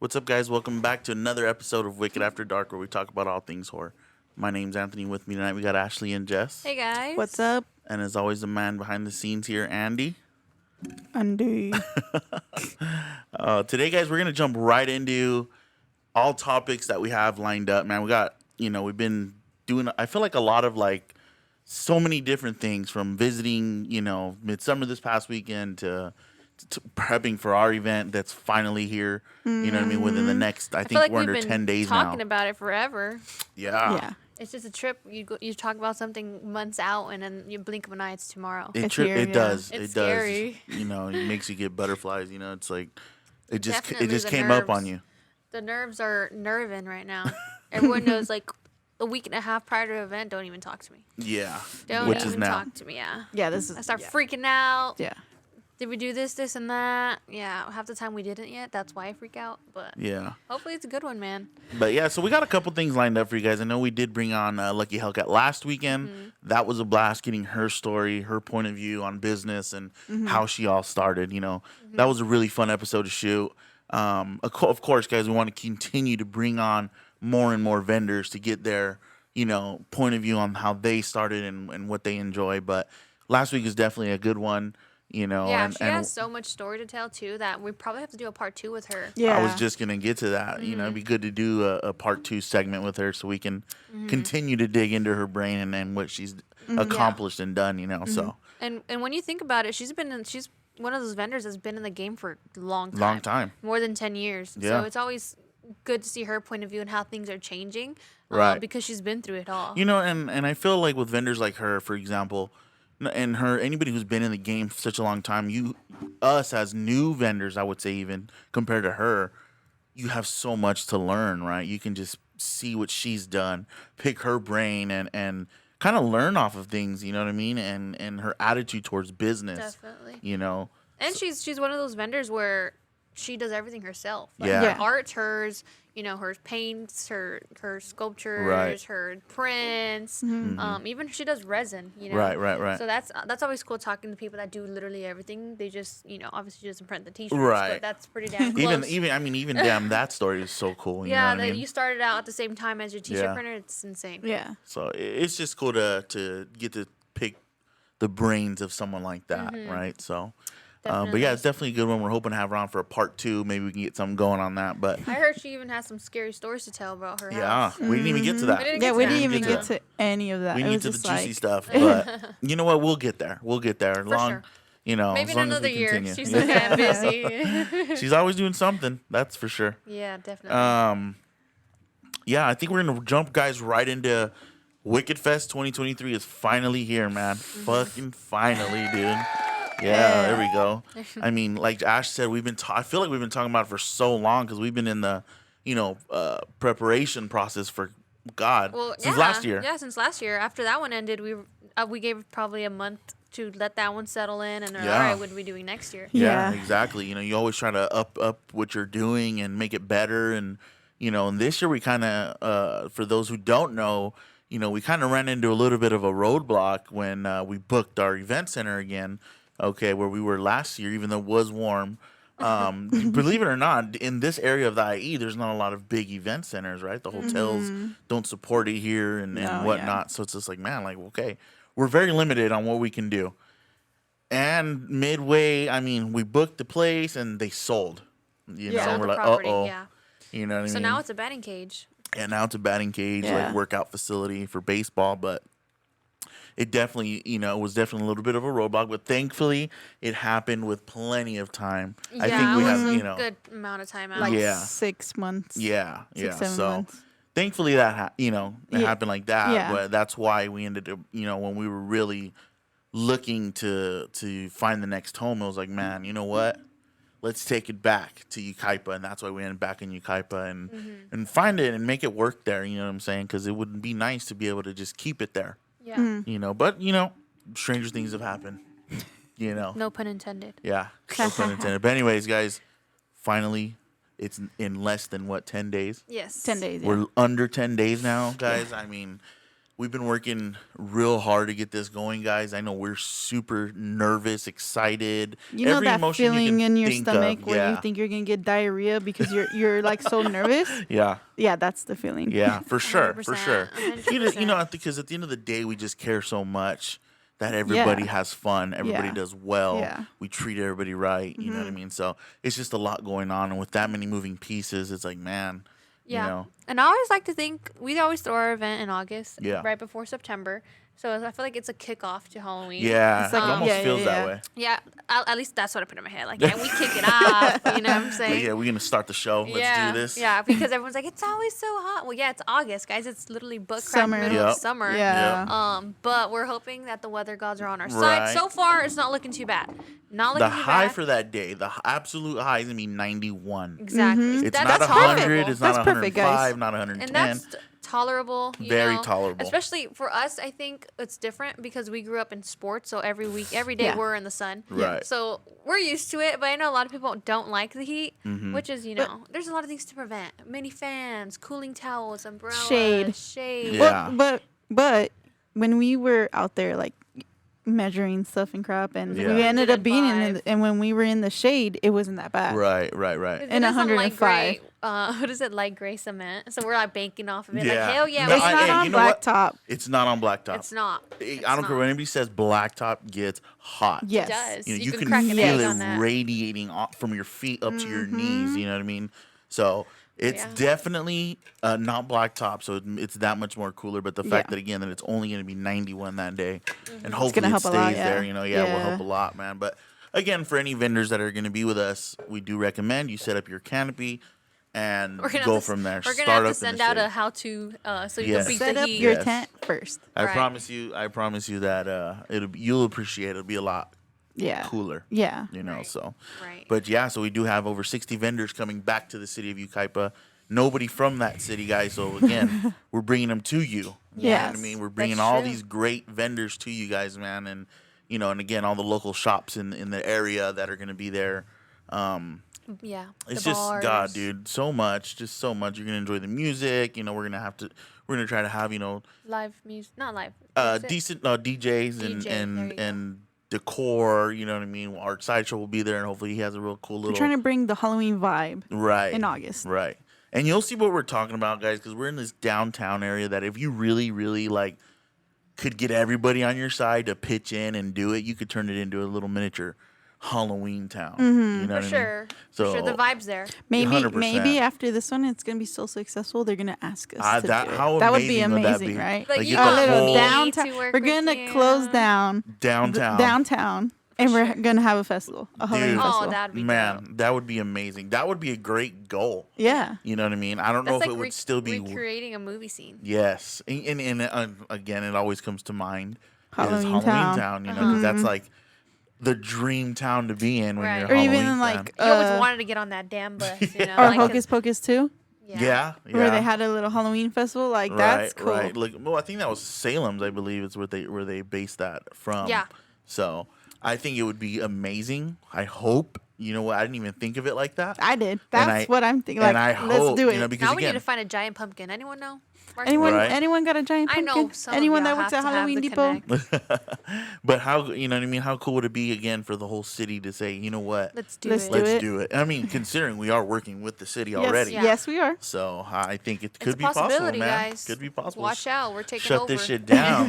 What's up, guys? Welcome back to another episode of Wicked After Dark, where we talk about all things horror. My name's Anthony. With me tonight, we got Ashley and Jess. Hey guys. What's up, And as always, the man behind the scenes here, Andy. Andy? Today, guys, we're going to jump right into all topics that we have lined up. Man, we got, we've been doing, I feel like a lot of so many different things from visiting, Midsummer this past weekend to prepping for our event that's finally here. You know what I mean? Within the next, I I think feel like we're we've under been 10 days now. talking about it forever. Yeah. Yeah. It's just a trip. You talk about something months out, and then you blink of an eye, it's tomorrow. It's here, It yeah. does. It's it does. scary. It makes you get butterflies. It's like it just Definitely the came up on nerves. you. The nerves are nerving right now. Everyone knows, like, a week and a half prior to the event, don't even talk to me. Yeah. Don't Which even is now. talk to me. Yeah. Yeah, this is. I start yeah. freaking out. Yeah. Did we do this, and that? Yeah. Half the time we didn't yet. That's why I freak out. But Yeah. hopefully it's a good one, man. But yeah, so we got a couple things lined up for you guys. I know we did bring on Lucky Hellcat last weekend. Mm-hmm. That was a blast, getting her story, her point of view on business and how she all started. That was a really fun episode to shoot. Of course, guys, we want to continue to bring on more and more vendors to get their, point of view on how they started and what they enjoy. But last week was definitely a good one. Yeah, and, she and has so much story to tell too that we probably have to do a part 2 with her. Yeah. I was just gonna get to that. It'd be good to do a part 2 segment with her so we can continue to dig into her brain and what she's accomplished and done. So And when you think about it, she's one of those vendors that's been in the game for a long time. long time. More than 10 years. Yeah. So it's always good to see her point of view and how things are changing. Right. Because she's been through it all. And I feel like with vendors like her, for example, and anybody who's been in the game for such a long time, us as new vendors, I would say, even compared to her, you have so much to learn, right? You can just see what she's done, pick her brain, and kind of learn off of things. You know what I mean? And her attitude towards business. Definitely. And she's one of those vendors where she does everything herself. Yeah. Yeah. Her art's hers, her paints, her sculptures, Right. her prints. Even she does resin, Right. So that's always cool talking to people that do literally everything. They just, obviously just print the t-shirts, Right. but that's pretty damn close. even damn, that story is so cool. You know yeah, what I mean? you started out at the same time as your t-shirt Yeah. printer. It's insane. Yeah. So it's just cool to get to pick the brains of someone like that, right? So, but Definitely. yeah, it's definitely a good one. We're hoping to have her on for a part 2. Maybe we can get something going on that. But I heard she even has some scary stories to tell about her yeah, house. we didn't even get to that. We didn't Yeah, get we to didn't that. even get to any of that. We It need was to the just juicy like, stuff. But you know what? We'll get there. We'll get there. sure. Maybe as in long as another we year. continue. She's so damn busy. She's always doing something. That's for sure. Yeah, definitely. Yeah, I think we're gonna jump, guys, right into Wicked Fest 2023 is finally here, man. Fucking finally, dude. Yeah, there we go. I mean, like Ash said, I feel like we've been talking about it for so long because we've been in the, preparation process for since last year. Yeah, since last year. After that one ended, we gave probably a month to let that one settle in, and Yeah. all right, what are we doing next year? Yeah, Yeah. exactly. You always try to up what you're doing and make it better. And and this year we kind of, for those who don't know, we kind of ran into a little bit of a roadblock when we booked our event center again. Okay, where we were last year, even though it was warm. Believe it or not, in this area of the IE, there's not a lot of big event centers, right? The hotels don't support it here and No, whatnot. yeah. So it's just like, man, okay, we're very limited on what we can do. And midway, I mean, we booked the place and they sold. Sold We're the like, property, uh-oh. yeah. You know what I So mean? now it's a batting cage. And now it's a batting cage, like Yeah. workout facility for baseball. But it definitely, was definitely a little bit of a roadblock. But thankfully, it happened with plenty of time. Yeah, I think we it have, was a good amount of time out. like Yeah. 6 months. Yeah, yeah. 7 So months. thankfully that it Yeah. happened like that. Yeah. But that's why we ended up, when we were really looking to find the next home, it was like, man, you know what? Let's take it back to Yucaipa, and that's why we ended back in Yucaipa and find it and make it work there. You know what I'm saying? Because it would be nice to be able to just keep it there. Yeah. But stranger things have happened. No pun intended. Yeah, no pun intended. But anyways, guys, finally, it's in less than 10 days. Yes. 10 days. Yeah. We're under 10 days now, guys. I mean, we've been working real hard to get this going, guys. I know we're super nervous, excited. You know Every that emotion you feeling can in your think of, stomach where yeah. you think you're gonna get diarrhea because you're like so nervous? Yeah. Yeah, that's the feeling. Yeah, for sure, for 100%, sure. You know, 100%. because at the end of the day, we just care so much that everybody Yeah. has fun, everybody Yeah. does well, Yeah. we treat everybody right. You know what I Mhm. mean? So it's just a lot going on, and with that many moving pieces, it's like, man, Yeah. you know, And I always like to think we always throw our event in August, Yeah. right before September. So I feel like it's a kickoff to Halloween. yeah, It's like, it almost yeah, feels yeah, that yeah. way. Yeah, at least that's what I put in my head. Like, yeah, we kick it off. You know what I'm But saying? yeah, we're gonna start the show. Let's do this. Yeah, because everyone's like, it's always so hot. Well, yeah, it's August, guys. It's literally butt crack Summer. middle Yep. of summer. Yeah. But we're hoping that the weather gods are on our Right. side. So far, it's not looking too bad. Not The looking too high bad. for that day, the absolute high is gonna be 91. Exactly. Mhm. It's That- not that's 100. tolerable. It's not That's perfect, 105. guys. Not 110. And that's tolerable. You Very know? tolerable. Especially for us, I think it's different because we grew up in sports. So every day Yeah. we're in the sun. Right. So we're used to it. But I know a lot of people don't like the heat, Mhm. which is, there's a lot of things to prevent. Mini fans, cooling towels, umbrellas, Shade. shade. Yeah. But when we were out there like measuring stuff and crap, and Yeah. we ended up being in, 105. and when we were in the shade, it wasn't that bad. Right. It And isn't 105. Light gray, what is it? Light gray cement. So we're like banking off of it. Yeah. Like, hell yeah. No, It's we not hey, on you know what? blacktop. It's not on blacktop. It's not. I don't care what anybody says. Blacktop gets hot. Yes. It does. You know, You you can crack an egg feel on it that. radiating off from your feet up to your Mm-hmm. knees. You know what I mean? So it's Yeah. definitely not blacktop, so it's that much more cooler. But the fact Yeah. that again that it's only going to be 91 that day, Mm-hmm. and hopefully gonna it help a stays lot, there. yeah. You know, yeah, will help a Yeah. lot, man. But again, for any vendors that are going to be with us, we do recommend you set up your canopy and We're gonna go have to, from there. We're gonna Start have to up send in the out shade. a how-to so you Yes. can beat Set the up heat. your Yes. tent first. I Right. promise you that you'll appreciate it. It'll be a lot Yeah. cooler. Yeah. You know, Right. so. Right. But yeah, so we do have over 60 vendors coming back to the city of Yucaipa. Nobody from that city, guys. So again, we're bringing them to you. You know what I Yes. mean? We're bringing That's all true. these great vendors to you guys, man. And, and again, all the local shops in the area that are going to be there. Yeah. It's the just, bars. God, dude, so much. Just so much. You're going to enjoy the music. We're going to try to have, Live music, not live. Is it? decent DJs and DJ, there you go. and decor. You know what I mean? Our sideshow will be there, and hopefully he has a real cool We're little trying to bring the Halloween vibe right in August. right. And you'll see what we're talking about, guys, because we're in this downtown area that if you really, really could get everybody on your side to pitch in and do it, you could turn it into a little miniature Halloween town. You know For what I mean? sure. So For sure. The vibe's there. Maybe 100%. after this one, it's gonna be so successful. They're gonna ask us to that do it. how That would be amazing would that amazing, be? right? Like, Like, you get A the little whole downtown. to work We're with gonna you. close down downtown. and we're sure. gonna have a festival, a Halloween Dude. festival. Oh, that'd be Man, dope. that would be amazing. That would be a great goal. Yeah. You know what I mean? I don't know That's if like it would still be. recreating a movie scene. Yes, and again, it always comes to mind Halloween is Halloween Town. Town. You know, 'cause that's like the dream town to be in when Right. you're Or Halloween even fan. like You always wanted to get on that damn bus, you know? or like, Hocus Pocus too, yeah, where they had a little Halloween festival. Like that's cool. Right. Like, well, I think that was Salem's. I believe it's where they based that from. Yeah. So I think it would be amazing. I hope. You know what? I didn't even think of it like that. I did. That's I- what I'm thinking. Like, and I let's hope, do it. because now we need again, to find a giant pumpkin. Anyone know? Mark? Right. Anyone got a giant I pumpkin? know some Anyone of that y'all works have at to have Halloween the Depot? connect. but how you know what I mean? How cool would it be again for the whole city to say, you know what? Let's do Let's it. do Let's it. do it. I mean, considering we are working with the city Yes, already. Yeah. yes, we are. So I think it It's could a be possible, possibility, man. guys. Could be possible. Watch out. We're taking Shut over. this shit down.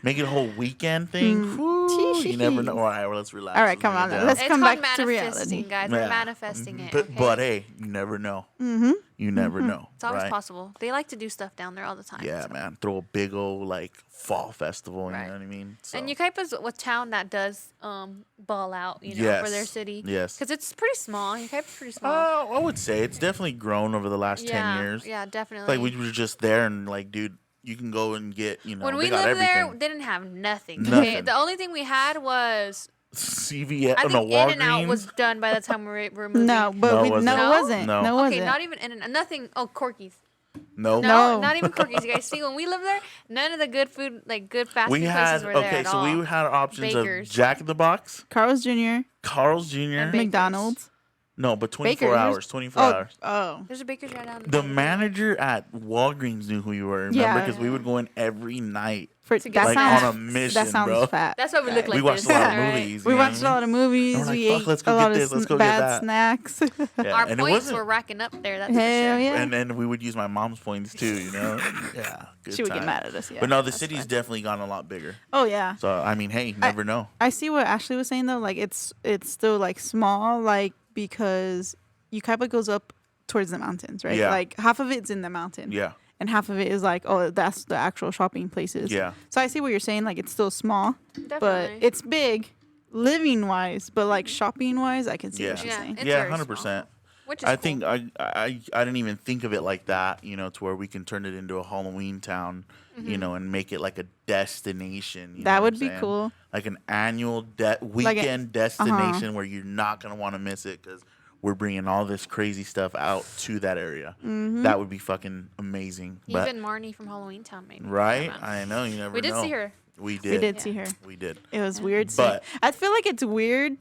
Make it a whole weekend thing. Woo, you never know. All right, well, let's relax. All right, come bring it on, down. let's It's come called back to manifesting, reality. guys. Yeah. We're manifesting it. But okay? but hey, you never know. Mm-hmm. You never know. It's always right? possible. They like to do stuff down there all the time. Yeah, so. man. Throw a big old fall festival. Right. You know what I mean? So. And Yucaipa's a town that does ball out, for their Yes, city. yes. Because it's pretty small. Yucaipa's pretty small. I would say it's definitely grown over the last 10 years. Yeah, definitely. Like we were just there and like, dude, you can go and get, when they we got lived there, everything. they didn't have nothing. Okay, Nothing. the only thing we had was CVS, I no, think In and Out Walgreens. was done by the time we were moving. No, but No, we, it wasn't. no, No? it wasn't. No. No, it Okay, wasn't. not even In and nothing. Oh, Corky's. No. No, No. not even Corky's. You guys see, when we lived there, none of the good food, like good fast We food had places were there okay, at so all. we had options Bakers. of Jack in the Box, Carl's Jr., And Carl's Jr., Bakers. McDonald's. No, but 24 Baker's? hours. 24 Oh, hours. oh. There's a baker's right down The by manager at Walgreens knew who you were. Remember? Yeah. Because we would go in every night. For, To get that Like sounds, on a mission, that sounds bro. fat. That's why we look guys. like We watched this. a lot of alright? movies. We you know watched a what I lot of mean? movies. And we're like, We fuck, ate let's go a get lot this, of let's go get bad that. snacks. Yeah, Our and it points wasn't. were racking up there. That's Hell for sure. yeah. And then we would use my mom's points too, you know? Yeah. Good She would get time. mad at us. Yeah. But no, the that's city's fine. definitely gotten a lot bigger. Oh yeah. So, I mean, hey, you never know. I see what Ashley was saying though. Like it's still like small, like because Yucaipa goes up towards the mountains, right? Yeah. Like half of it's in the mountain. Yeah. And half of it is like, oh, that's the actual shopping places. Yeah. So I see what you're saying. Like it's still small, but Definitely. it's big, living wise. But like shopping wise, I can see Yeah. what she's Yeah, saying. it's Yeah, very 100%. small, which is I cool. think I didn't even think of it like that, you know, to where we can turn it into a Halloween town, you know, and make it like a destination. You know That what would I'm be saying? cool. Like an annual weekend destination where you're not going to want to miss it because we're bringing all this crazy stuff out to that area. Mm-hmm. That would be fucking amazing. But, Even Marnie from Halloween Town, maybe. right? Come out. I know. You never We did know. see her. We did. We did Yeah. see her. We did. It was weird. But- I feel like it's weird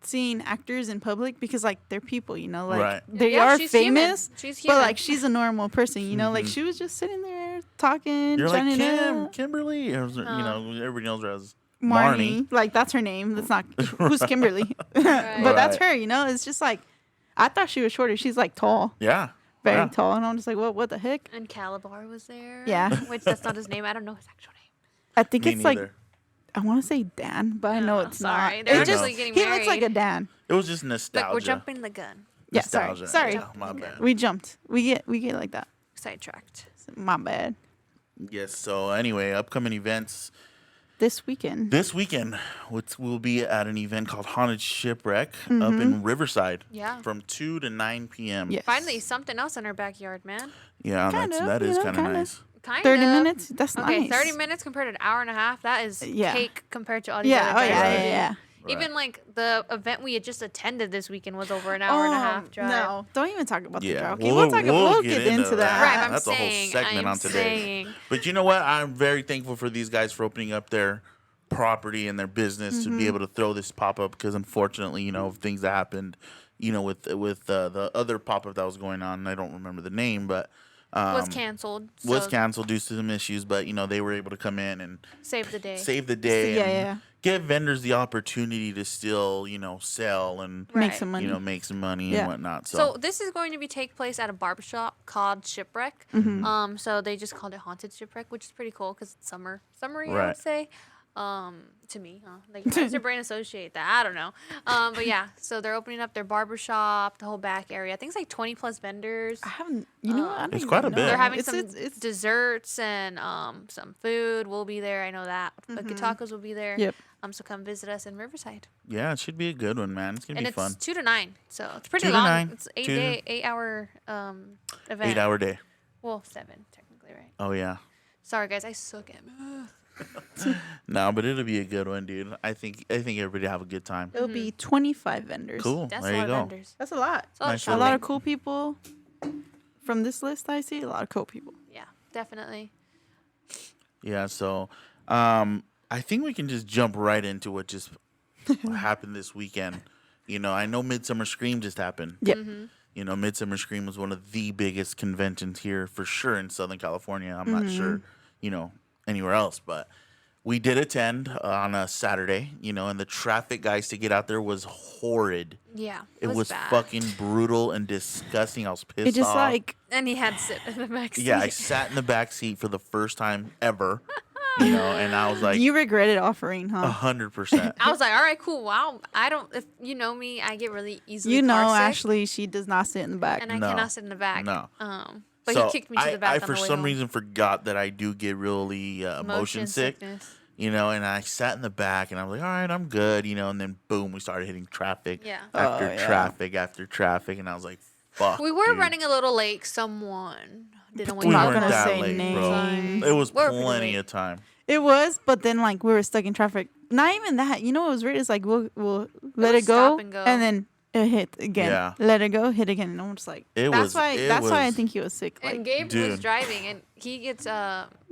seeing actors in public because like they're people, you know, like Right. they Yeah, are she's human. famous, She's but human. like she's a normal person, you know. Like she was just sitting there talking, You're like, shining it Kim, up. Kimberly. Or, you know, everybody knows her as Marnie. Like that's her name. That's not who's Kimberly, but Right. that's her. You know, it's just like I thought she was shorter. She's like tall, Yeah. very Yeah. tall, and I'm just like, what the heck? And Calabar was there. Yeah. Which that's not his name. I don't know his actual name. I think Me it's neither. like I want to say Dan, but I know Oh, it's sorry. not. They're It just actually getting he looks like a married. Dan. It was just nostalgia. Like we're jumping the gun. Yeah, Nostalgia. sorry. Yeah, my bad. We jumped. We get like that. Sidetracked. My bad. Yes. So anyway, upcoming events This weekend. this weekend, we'll be at an event called Haunted Shipwreck up Mm-hmm. in Riverside. Yeah. From 2 to 9 p.m. Yes. Finally, something else in our backyard, man. Yeah, Kind of, that you is know, kind of kinda. nice. Kind 30 of. minutes. That's Okay, nice. 30 minutes compared to an hour and a half. That is Yeah. cake compared to all these Yeah. other Oh yeah. drives. Yeah. Yeah. Even like the event we had just attended this weekend was over an hour and a half drive. No, don't even talk about the Yeah, drive. Okay, we'll get into that. Right, I'm That's a whole saying. segment I'm on today. saying. But you know what? I'm very thankful for these guys for opening up their property and their business to Mm-hmm. be able to throw this pop up because unfortunately, you know, things that happened, you know, with the other pop up that was going on. I don't remember the name, but Was canceled. was so canceled due to some issues. But you know, they were able to come in and Save the day. save the day. Yeah, and yeah. give vendors the opportunity to still, you know, sell and Right. Make some money. you know make some money Yeah. and whatnot. So this is going to be take place at a barbershop called Shipwreck. Mm-hmm. So they just called it Haunted Shipwreck, which is pretty cool because it's summery, I Right. would say. To me, like how does your brain associate that? I don't know. But yeah, so they're opening up their barbershop, the whole back area. I think it's like 20 plus vendors. I haven't. You know what? I don't It's even quite a know. bit. They're having It's- some it's- desserts and some food. We'll be there. I know that. Bucket Tacos will be there. Yep. So come visit us in Riverside. yeah, it should be a good one, man. It's gonna And be it's fun. 2 to 9, so it's pretty 2 to long. 9. It's 2 8 hour event. 8-hour day. Well, 7 technically, right? Oh yeah. Sorry guys, I suck at math. No, but it'll be a good one, dude. I think everybody have a good time. It'll be 25 vendors. Cool. That's there a you lot go. of vendors. That's a lot. It's a lot Nice of A little- lot shopping. of cool people. From this list, I see a lot of cool people. Yeah, definitely. Yeah, so I think we can just jump right into what just happened this weekend. You know, I know Midsummer Scream just happened. Yep. You know, Midsummer Scream was one of the biggest conventions here for sure in Southern California. I'm not sure, you know, anywhere else, but we did attend on a Saturday, you know, and the traffic, guys, to get out there was horrid. Yeah, It was bad. fucking brutal and disgusting. I was pissed It just off. like And he had to sit in the back seat. Yeah, I sat in the back seat for the first time ever, you know, and I was like, you regretted offering, huh? 100%. I was like, all right, cool. Wow, I don't. If you know me, I get really easily. You know, car sick, Ashley, she does not sit in the back. and I No. cannot sit in the back. No. But So he kicked me to the back. I on for the way some home. reason forgot that I do get really motion sick, sickness. you know, and I sat in the back and I was like, all right, I'm good, you know, and then boom, we started hitting traffic Yeah. after Oh, yeah. traffic after traffic, and I was like, fuck. We were dude. running a little late. Someone didn't We wake not weren't up. gonna that say late, names. bro. It was We're pretty plenty late. of time. It was, but then like we were stuck in traffic. Not even that. You know what was weird? It's like we'll let was it go, stop and go. then it hit again. Yeah. Let it go, hit again, and I'm just like It that's was- why it that's why I was- think he was sick. Like And Gabe was dude. driving, and he gets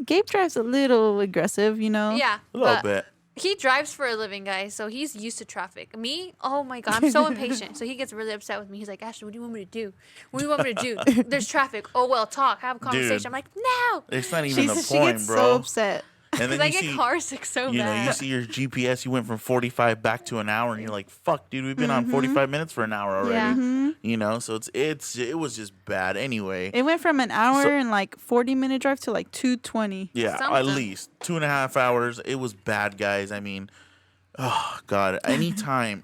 Gabe drives a little aggressive, you know. yeah, A little but bit. he drives for a living, guys, so he's used to traffic. Me, oh my god, I'm so impatient. So he gets really upset with me. He's like, Ashley, what do you want me to do? What do you want me to do? There's traffic. Oh well, talk, have a conversation. Dude. I'm like, no, It's not even the She point, gets bro. so upset. And because then I you get see, car sick so you know, bad. you see your GPS. You went from 45 back to an hour, and you're like, "Fuck, dude, we've been on 45 minutes for an hour already." Yeah. You know, so it was just bad. Anyway, It went from an hour So- and like 40-minute drive to like 220. yeah, at Something. least 2.5 hours. It was bad, guys. I mean, oh god, anytime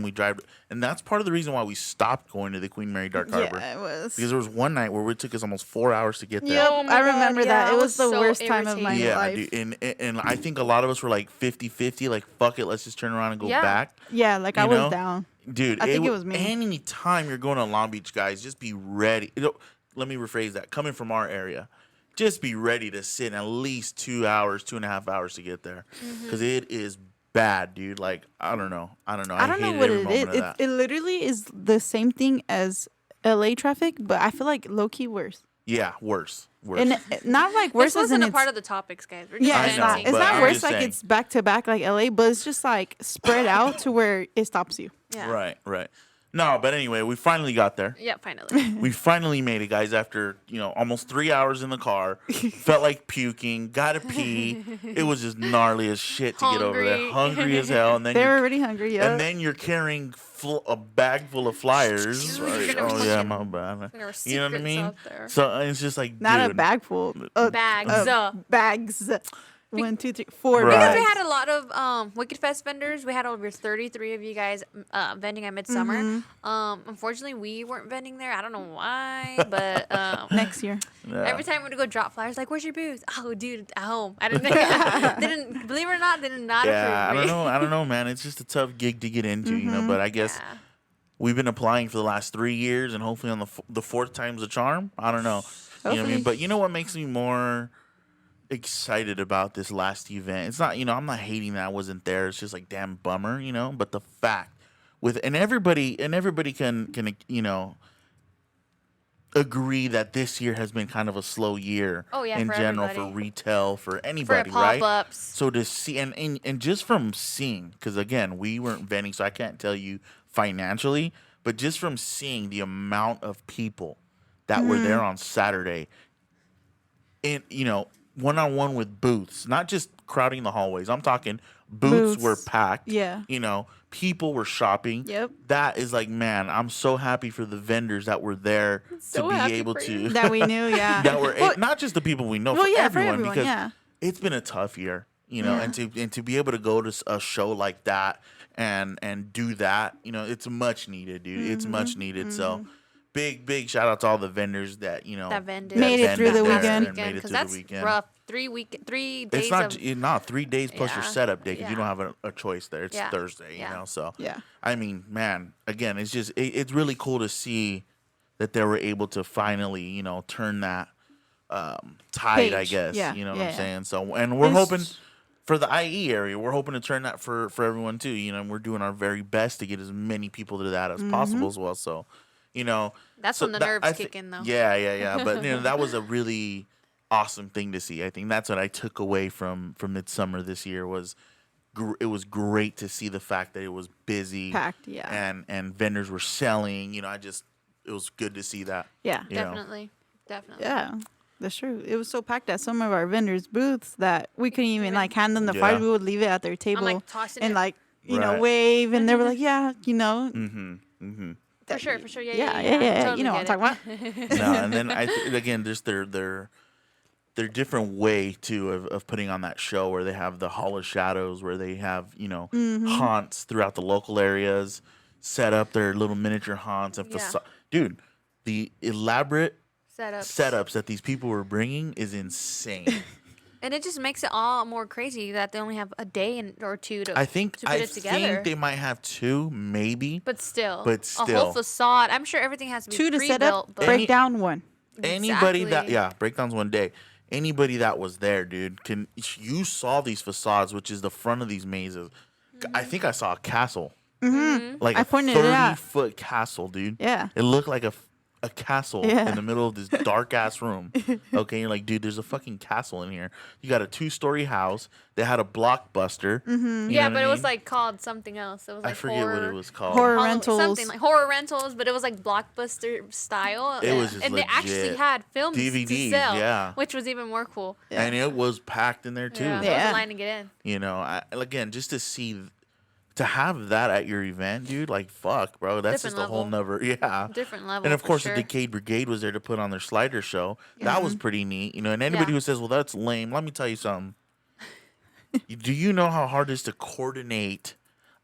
we drive, and that's part of the reason why we stopped going to the Queen Mary Dark Harbor. Yeah, it was. Because there was one night where it took us almost 4 hours to get there. Yep, Oh my I God, remember that. yeah, It I was the was so worst time of my irritated. Yeah, life. dude, and I think a lot of us were like 50-50, like fuck it, let's just turn around and go Yeah. back. Yeah, like I You was know? down. Dude, I think it wa- was me. Any time you're going to Long Beach, guys, just be ready. Let me rephrase that. Coming from our area, just be ready to sit at least 2 hours, 2.5 hours to get there, Mm-hmm. because it is bad, dude. Like I don't know. I don't know hated what every it is. moment of It, that. it literally is the same thing as LA traffic, but I feel like low key worse. Yeah, worse. And not like worse This as in wasn't a it's part of the topics, guys. We're just yeah, I it's know, not. venting. It's but not I'm worse just like saying. it's back to back like LA, but it's just like spread out to where it stops you. Yeah. Right. No, but anyway, we finally got there. Yeah, finally. We finally made it, guys, after, almost 3 hours in the car. Felt like puking, gotta pee. It was just gnarly as shit to get over there. Hungry. Hungry as hell. And then They're you're, already hungry, yeah. and then you're carrying a bag full of flyers. You're Like, gonna oh, yeah, fucking- my bad. There were You know what I secrets mean? out there. So it's just like, Not a dude, bag full. Bags. Bags. 1, 2, 3, 4 Right. Because we bags. had a lot of Wicked Fest vendors. We had over 33 of you guys vending at Midsummer. Mm-hmm. Unfortunately, we weren't vending there. I don't know why, but Next year. Yeah. every time we would go drop flyers, like, "Where's your booth?" Oh, dude, at home. I didn't. Didn't believe it or not, they did not Yeah, approve me. I don't know, man. It's just a tough gig to get into, but I guess Yeah. we've been applying for the last 3 years, and hopefully on the fourth time's a charm. I don't know. You know what I Hopefully. mean? But you know what makes me more excited about this last event? It's not, I'm not hating that I wasn't there. It's just like, damn bummer, But the fact and everybody can agree that this year has been kind of a slow year. Oh, yeah, in for general for everybody. retail for For anybody, right? pop-ups. So to see and just from seeing, because again, we weren't vending, so I can't tell you financially, but just from seeing the amount of people that were there on Saturday, and one-on-one with booths, not just crowding the hallways. I'm talking booths were Booths. packed. Yeah. People were shopping. Yep. That is like, man, I'm so happy for the vendors that were there So to be happy able for to you. That we knew, yeah. that were Well, not just the people we know, well, for yeah, for everyone, everyone, because yeah. it's been a tough year, and to be able to go to a show like that and do that, it's much needed, dude. It's Mm-hmm. much needed. So big shout out to all the vendors that That vended. Made it through the there weekend. and made it Because through the that's weekend. rough. 3 days It's not of... not 3 days plus your Yeah, setup day because you yeah. don't have a choice there. It's Yeah, Thursday, yeah. So Yeah. I mean, man, again, it's just it's really cool to see that they were able to finally, turn that tide, I Page. guess. Yeah, You know what yeah, I'm yeah. saying? So, and we're It's- hoping for the IE area, we're hoping to turn that for everyone too. And we're doing our very best to get as many people to that as possible as well. So, That's so when the that- nerves I kick in, though. Yeah. But that was a really awesome thing to see. I think that's what I took away from Midsummer this year was it was great to see the fact that it was busy, Packed, yeah. and vendors were selling. It was good to see that. Yeah. you know. Definitely. Yeah. That's true. It was so packed at some of our vendors' booths that we couldn't even like hand them the Yeah. flyers. We would leave it at their table like, tossing and it. like Right. wave, and they were like, yeah, For sure. yeah. Totally You know what get I'm it. talking about. No, and then again, just their different way too of putting on that show where they have the Hall of Shadows, where they have haunts throughout the local areas, set up their little miniature haunts and Yeah. dude, the elaborate Setups. setups that these people were bringing is insane. And it just makes it all more crazy that they only have a day or two to I think to put it together. they might have two, maybe. But still. But A still. whole facade. I'm sure everything has to be 2 to set up, pre-built, but break down 1. Anybody that Exactly. breakdowns one day. Anybody that was there, dude, you saw these facades, which is the front of these mazes. I think I saw a castle, like I a pointed it out. 30-foot castle, dude. Yeah. It looked like a castle Yeah. in the middle of this dark ass room. Okay, you're like, dude, there's a fucking castle in here. You got a 2-story house. They had a Blockbuster. Mm-hmm. Yeah, know but what it I was mean? like called something else. It was like I forget what it was called. Horror Hollow- rentals. something like horror rentals, but it was like Blockbuster style. It was just and they actually legit. had films to DVDs, sell, yeah. which was even more cool. Yeah. And it was packed in there too. Yeah, there Yeah. was a line to get in. You know, again, just to see, to have that at your event, dude, like, fuck, bro. That's Different just a whole level. nother, yeah. Different level. And of for course, sure. the Decade Brigade was there to put on their slider show. That was pretty neat, you know. And anybody Yeah. who says, "Well, that's lame," let me tell you something. Do you know how hard it is to coordinate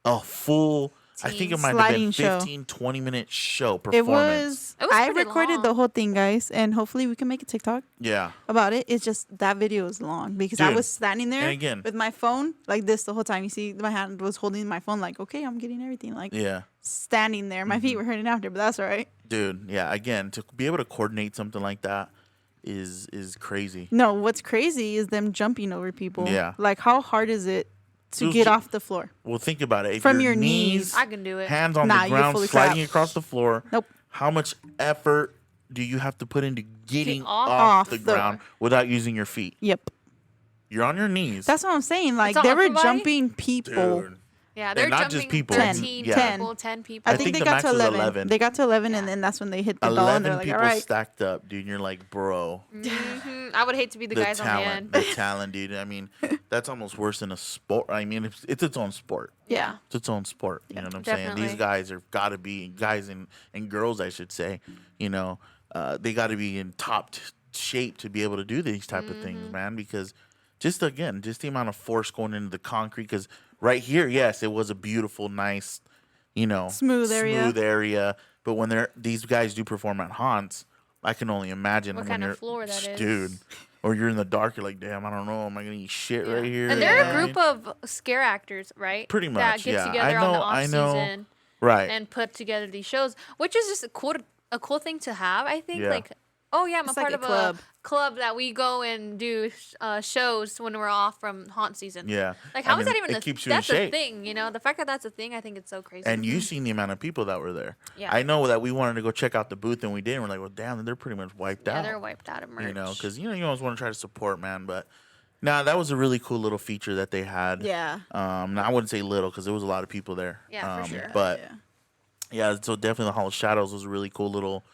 a full? I think it Team might have sliding been show. 15, 20-minute show It performance. was. It was I pretty recorded the long. whole thing, guys, and hopefully we can make a TikTok Yeah, about it. It's just that video is long because I Dude, was standing there and again- with my phone like this the whole time. You see, my hand was holding my phone, like, okay, I'm getting everything, like yeah. standing there. My feet were hurting after, but that's all right. Dude, yeah, again, to be able to coordinate something like that is crazy. No, what's crazy is them jumping over people. Yeah. Like, how hard is it to Those get ju- off the floor? Well, think about it. If From your knees. I can do it. hands on Nah, the you're ground, fully sliding crap. across the floor. Nope. How much effort do you have to put into getting off- off the Off the- ground without using your feet? Yep. You're on your knees. That's what I'm saying. Like, all they upper were body? jumping people. Dude. Yeah, they're not jumping just people. 13 Yeah. people, 10 people. I I think think they the got max to was 11. 11. They got to 11, and Yeah. then that's when they hit the ball, and 11 they're like, people all right. stacked up, dude. And you're like, bro, Mhm. I would hate to be the guys on the talent, end. the talent, dude. I mean, that's almost worse than a sport. I mean, it's its own sport. Yeah. It's its own sport. You know what I'm saying? Definitely. These guys are got to be guys and girls, I should say. You know, they got to be in top shape to be able to do these type of Mm-hmm. things, man. Because just the amount of force going into the concrete. Because right here, yes, it was a beautiful, nice, you know, Smooth area. But when these guys do perform at haunts, I can only imagine What when kind of you're, floor that is. dude. Or you're in the dark, you're like, damn, I don't know, am I gonna eat shit Yeah. right here? And You they're know a what I group mean? of scare actors, right? Pretty That much, get yeah. together I on the know- off I know. season Right. and put together these shows, which is just a cool thing to have. I think Yeah. like, oh yeah, I'm It's a like part a of club. a club that we go and do shows when we're off from haunt season. Yeah. Like I how is mean, that even? it keeps you That's in a shape. thing, you know. The fact that that's a thing, I think it's so crazy. And you seen the amount of people that were there. Yeah. I know that we wanted to go check out the booth, and we did. And we're like, well, damn, they're pretty much wiped yeah, out. they're wiped out of merch. You know, because you always want to try to support, man. But nah, that was a really cool little feature that they had. Yeah. Now I wouldn't say little because there was a lot of people there. Yeah, for sure. But Yeah. yeah, so definitely the Hall of Shadows was a really cool little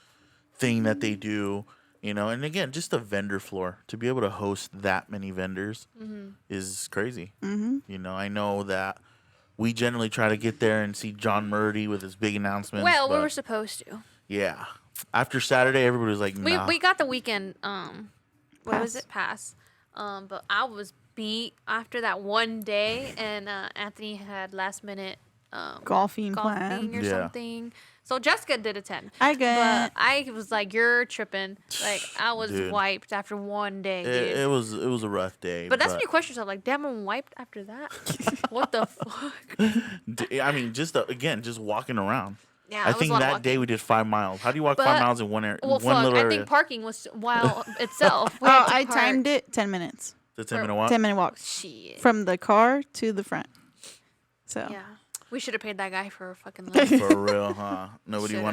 thing that they do. You know, and again, just the vendor floor to be able to host that many vendors is crazy. Mm-hmm. You know, I know that we generally try to get there and see John Murdy with his big announcements. Well, we but were supposed to. yeah. After Saturday, everybody was like, nah. We got the weekend what was Pass. it pass, but I was beat after that one day, and Anthony had last minute Golfing golfing plan. or Yeah. something. So Jessica did attend. I But get. I was like, "You're tripping!" Like I was Dude. wiped after one day, dude. it was a rough day. but that's when you question yourself, like, "Damn, I'm wiped after that." What the fuck? I mean, just just walking around. Yeah, I it was think a lot of that walking. day we did 5 miles. How do you walk But- 5 miles in one area? Well, one fuck. little I area? think parking was wild itself. We Oh, had to I park. timed it 10 minutes. The 10-minute walk. 10-minute walk Shit. from the car to the front. So Yeah, we should have paid that guy for a fucking lift. For real, huh? Nobody Should've.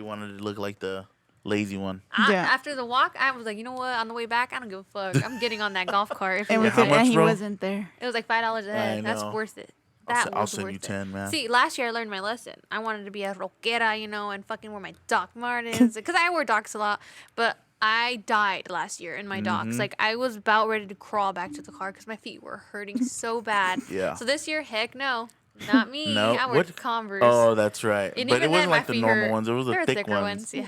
wanted to look like the lazy one. Yeah. After the walk, I was like, you know what? On the way back, I don't give a fuck. I'm getting on that golf cart. If and, it we was how could, it. much, and he bro? wasn't there. It was like $5 a head. That's know. worth it. I'll That se- I'll was send worth you it. 10, man. See, last year I learned my lesson. I wanted to be a rockera, you know, and fucking wear my Doc Martens because I wear Docs a lot. But I died last year in my Mm-hmm. Docs. Like I was about ready to crawl back to the car because my feet were hurting so bad. Yeah. So this year, heck no, not me. No, I wear what- Converse. Oh, that's right. And But even it then, wasn't my like the feet normal hurt. ones. It was They the were thick thicker ones. Yeah.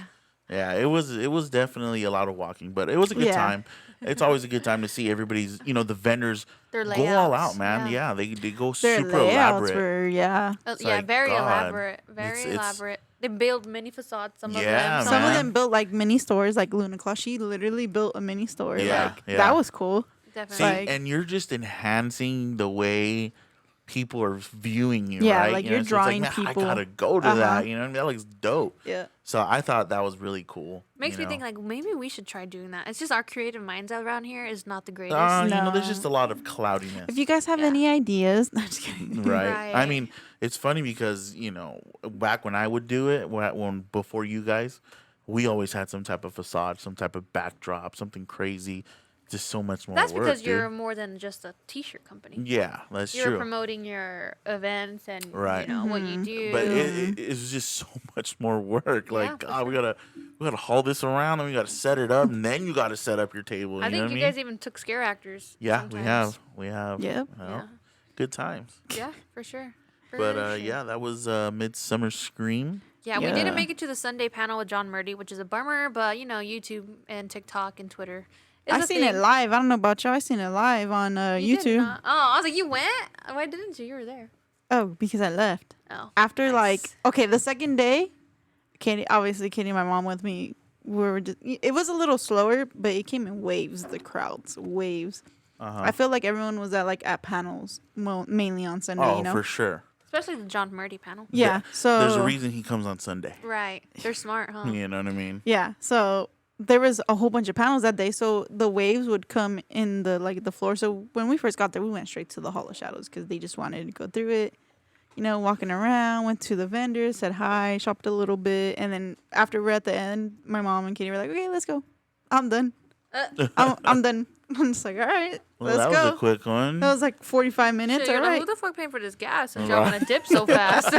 Yeah, it was definitely a lot of walking, but it was a good Yeah. time. It's always a good time to see everybody's, the vendors Their go all layouts, out, man. yeah. Yeah, they go Their super layouts elaborate. were, yeah. It's Yeah, like, very God, elaborate. Very it's- elaborate. They build mini facades. Some Yeah, of them. Some of man. them built like mini stores, like Luna Claus. She literally built a mini store. Yeah, Like, yeah. that was cool. See, Definitely. Like- and you're just enhancing the way people are viewing you, Yeah, right? like, You you're know, so it's drawing man, people. I gotta go to Uh-huh. that. You know, what I mean? That looks dope. Yeah. So I thought that was really cool. Makes you me know. think like maybe we should try doing that. It's just our creative minds around here is not the greatest. There's No. just a lot of cloudiness. If you guys have Yeah. any ideas, no, I'm just kidding. Right. I Right. mean, it's funny because back when I would do it, when before you guys, we always had some type of facade, some type of backdrop, something crazy. Just so much more That's work, because dude. you're more than just a t-shirt company. Yeah, that's You're true. promoting your events and Right. you know what you do. But it was just so much more work. Like, for God, we gotta haul this around, and we gotta set it up, and then you gotta set up your table. I you know think what you I mean? guys even took scare actors. Yeah, sometimes. we have. Yep. you know, Yeah. Good times. Yeah, for sure. For But sure. yeah, that was Midsummer Scream. Yeah, we Yeah. didn't make it to the Sunday panel with John Murdy, which is a bummer. But you know, YouTube and TikTok and Twitter. Is I a seen it thing. live. I don't know about y'all. I seen it live on You did YouTube. not- Oh, I was like, you went? Why didn't you? You were there. Oh, because I left. Oh. After nice. like the second day, Katie and my mom with me. We were just, it was a little slower, but it came in waves. The crowds, waves. Uh-huh. I feel like everyone was at panels, mainly on Sunday. Oh, you know, for sure. Especially the John Murdy panel. yeah. So There's a reason he comes on Sunday. Right. They're smart, huh? You know what I mean? Yeah, so there was a whole bunch of panels that day. So the waves would come in the floor. So when we first got there, we went straight to the Hall of Shadows because they just wanted to go through it. You know, walking around, went to the vendors, said hi, shopped a little bit, and then after we're at the end, my mom and Katie were like, "Okay, let's go. I'm done. I'm done." I'm just like, "All right, Well, let's that go." was a quick one. That was like 45 minutes. Shit, you're All like, right. who the fuck paying for this gas since y'all want to dip so fast?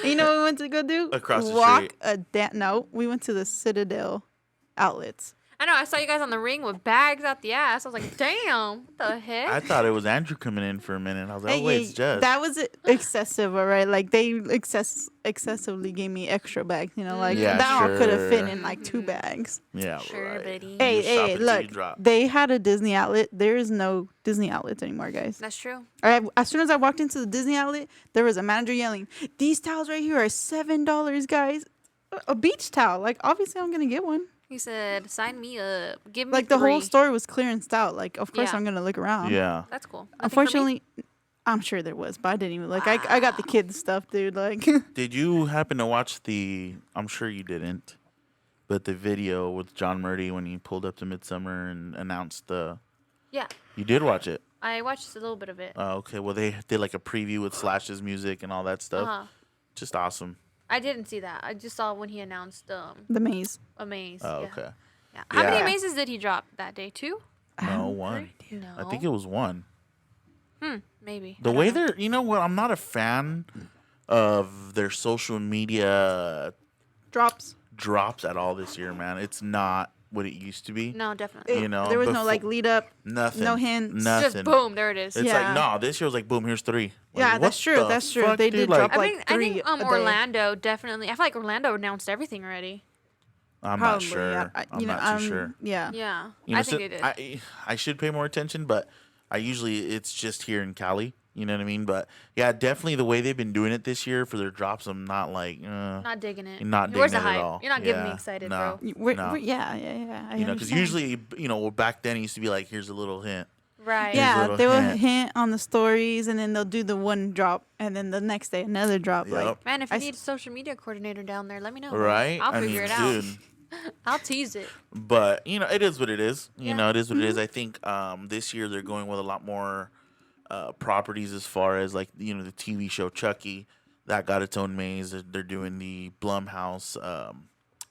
You know what we went to go do? Across the Walk street. No, we went to the Citadel outlets. I know. I saw you guys on the ring with bags out the ass. I was like, damn, what the heck? I thought it was Andrew coming in for a minute. I was like, oh, wait, it's Jess. That was excessive, all right? Like, they excessively gave me extra bags, you know? Like, Yeah, that all could have fit sure. in, like, 2 bags. Yeah, Sure, right. buddy. You Hey, shop hey, it till you look. drop. They had a Disney outlet. There is no Disney outlets anymore, guys. That's true. As soon as I walked into the Disney outlet, there was a manager yelling, "These towels right here are $7, guys." A beach towel. Like, obviously, I'm going to get one. He said, sign me up. Give me Like, the whole 3. store was clearanced out. Like, of course, Yeah. I'm going to look around. Yeah. That's cool. Nothing for me? Unfortunately, I'm sure there was, but I didn't even look. I got the kids stuff, dude. Like, Did you happen to watch I'm sure you didn't, but the video with John Murdy when he pulled up to Midsummer and announced Yeah. you did watch it? I watched a little bit of it. Oh, okay. Well, they did like a preview with Slash's music and all that stuff. Uh-huh. Just awesome. I didn't see that. I just saw when he announced the maze. a maze. Oh, yeah. okay. Yeah. How Yeah. many mazes did he drop that day? 2? No, one. No. I think it was one. Maybe. The I don't way know. they're, you know what? I'm not a fan of their social media Drops. drops at all this year, man. It's not what it used to be. No, definitely. You know, There was no, befo- like, lead up. Nothing. no hints. Nothing. Just boom, there it is. It's Yeah. like, no, this year was like, boom, here's 3. Like, Yeah, what that's true. the That's true. fuck, They dude? did Like, drop, like, I 3 think a day. Orlando definitely. I feel like Orlando announced everything already. I'm Probably, not sure. I'm not too sure. Yeah. Yeah. You know, I think they did. I should pay more attention, but I usually it's just here in Cali. You know what I mean? But yeah, definitely the way they've been doing it this year for their drops, I'm not like, Not digging it. not Where's digging the it at hype? all. You're not getting me Yeah, excited, no. bro. No. Yeah. I you know, because understand. usually, you know, back then it used to be like, here's a little hint. Right. a Yeah, little they will hint. hint on the stories, and then they'll do the one drop, and then the next day another drop. Yep. Like, Man, if you I need a social media coordinator down there, let me know. bro. Right? I'll I figure mean, it out. dude. I'll tease it. But you know, it is what it is. You Yeah. know, it is what it is. I think this year they're going with a lot more properties as far as like the TV show Chucky that got its own maze. They're doing the Blumhouse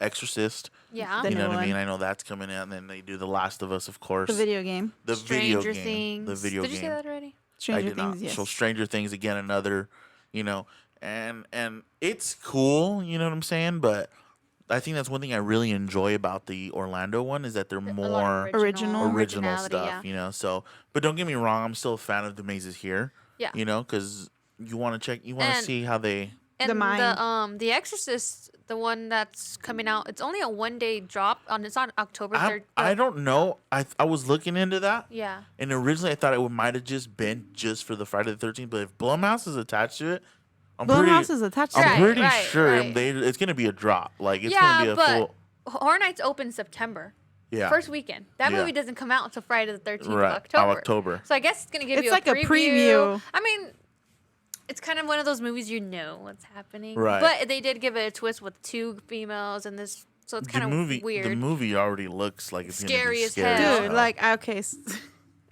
Exorcist. Yeah. The You know new what I mean? one. I know that's coming in. And then they do The Last of Us, of course. the video game, The video Stranger game. Things. The video Did you game. say that already? I Stranger did Things. not. Yes. So Stranger Things again, another, and it's cool. You know what I'm saying? But I think that's one thing I really enjoy about the Orlando one is that they're A lot more of Original. original originality, stuff. Yeah. So, but don't get me wrong, I'm still a fan of the mazes here. Yeah. Because you want to And- see how they. And Mine. the Exorcist, the one that's coming out, it's only a 1-day drop on. It's on October 3rd. I don't know. I was looking into that. Yeah. And originally I thought it might have just been just for the Friday the 13th, but if Blumhouse is attached to it, Blumhouse is attached to Right, I'm pretty right, sure right. it's gonna be a drop. Like it's Yeah, gonna be a but full. Horror Nights open September. Yeah. First weekend. That Yeah. movie doesn't come out until Friday the 13th Right. of October. October. So I guess it's going to give It's you like a a preview. I mean, it's kind of one of those movies you know what's happening. Right. But they did give it a twist with 2 females and this, so it's kind of weird. The movie already looks like it's Scary gonna be as scary hell. Dude, hell. like, okay.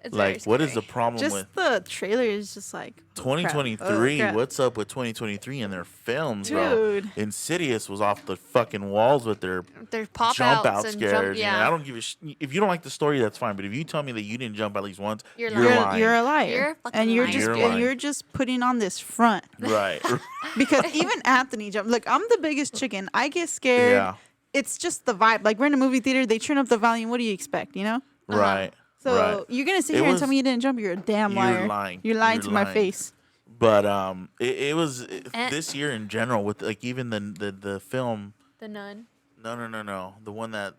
It's very Like, what is the scary. problem Just with the trailer is just like oh, crap. 2023? Oh, crap. What's up with 2023 and their films, bro? Dude. Insidious was off the fucking walls with their There's pop jump outs out and scares. jump. You know, Yeah. I don't give a if you don't like the story, that's fine. But if you tell me that you didn't jump at least once, You're you're, lying. lying. You're a liar. You're a fucking and you're liar. just You're and lying. you're just putting on this front. Right. Because even Anthony jumped. Look, I'm the biggest chicken. I get scared. Yeah. It's just the vibe. Like we're in a movie theater, they turn up the volume. What do you expect? You know. Right. So right. you're gonna sit It here and was- tell me you didn't jump. You're a damn You're liar. lying. You're lying You're to my lying. face. But it was And- this year in general with like even the film. The Nun. No. The one that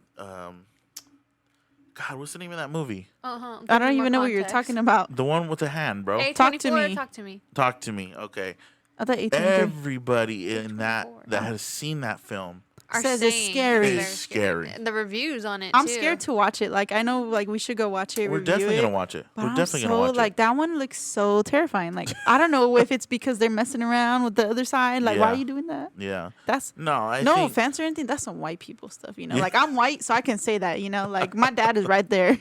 God, what's the name of that movie? I don't even know what you're talking about. The one with the hand, bro. A24, Talk to me. Talk to me. Talk to me. Okay. I thought 18. Everybody in that 24. has seen that film Are Says it's saying scary. very is scary. And the reviews on it. I'm too. scared to watch it. Like I know, like we should go watch it. We're review definitely it, gonna watch it. But We're I'm definitely so gonna watch like it. that one looks so terrifying. Like I don't know if it's because they're messing around with the other side. Like why Yeah. are you doing that? Yeah. That's No, I no think offense or anything. That's some white people stuff. You know, Yeah. like I'm white, so I can say that. You know, like my dad is right there.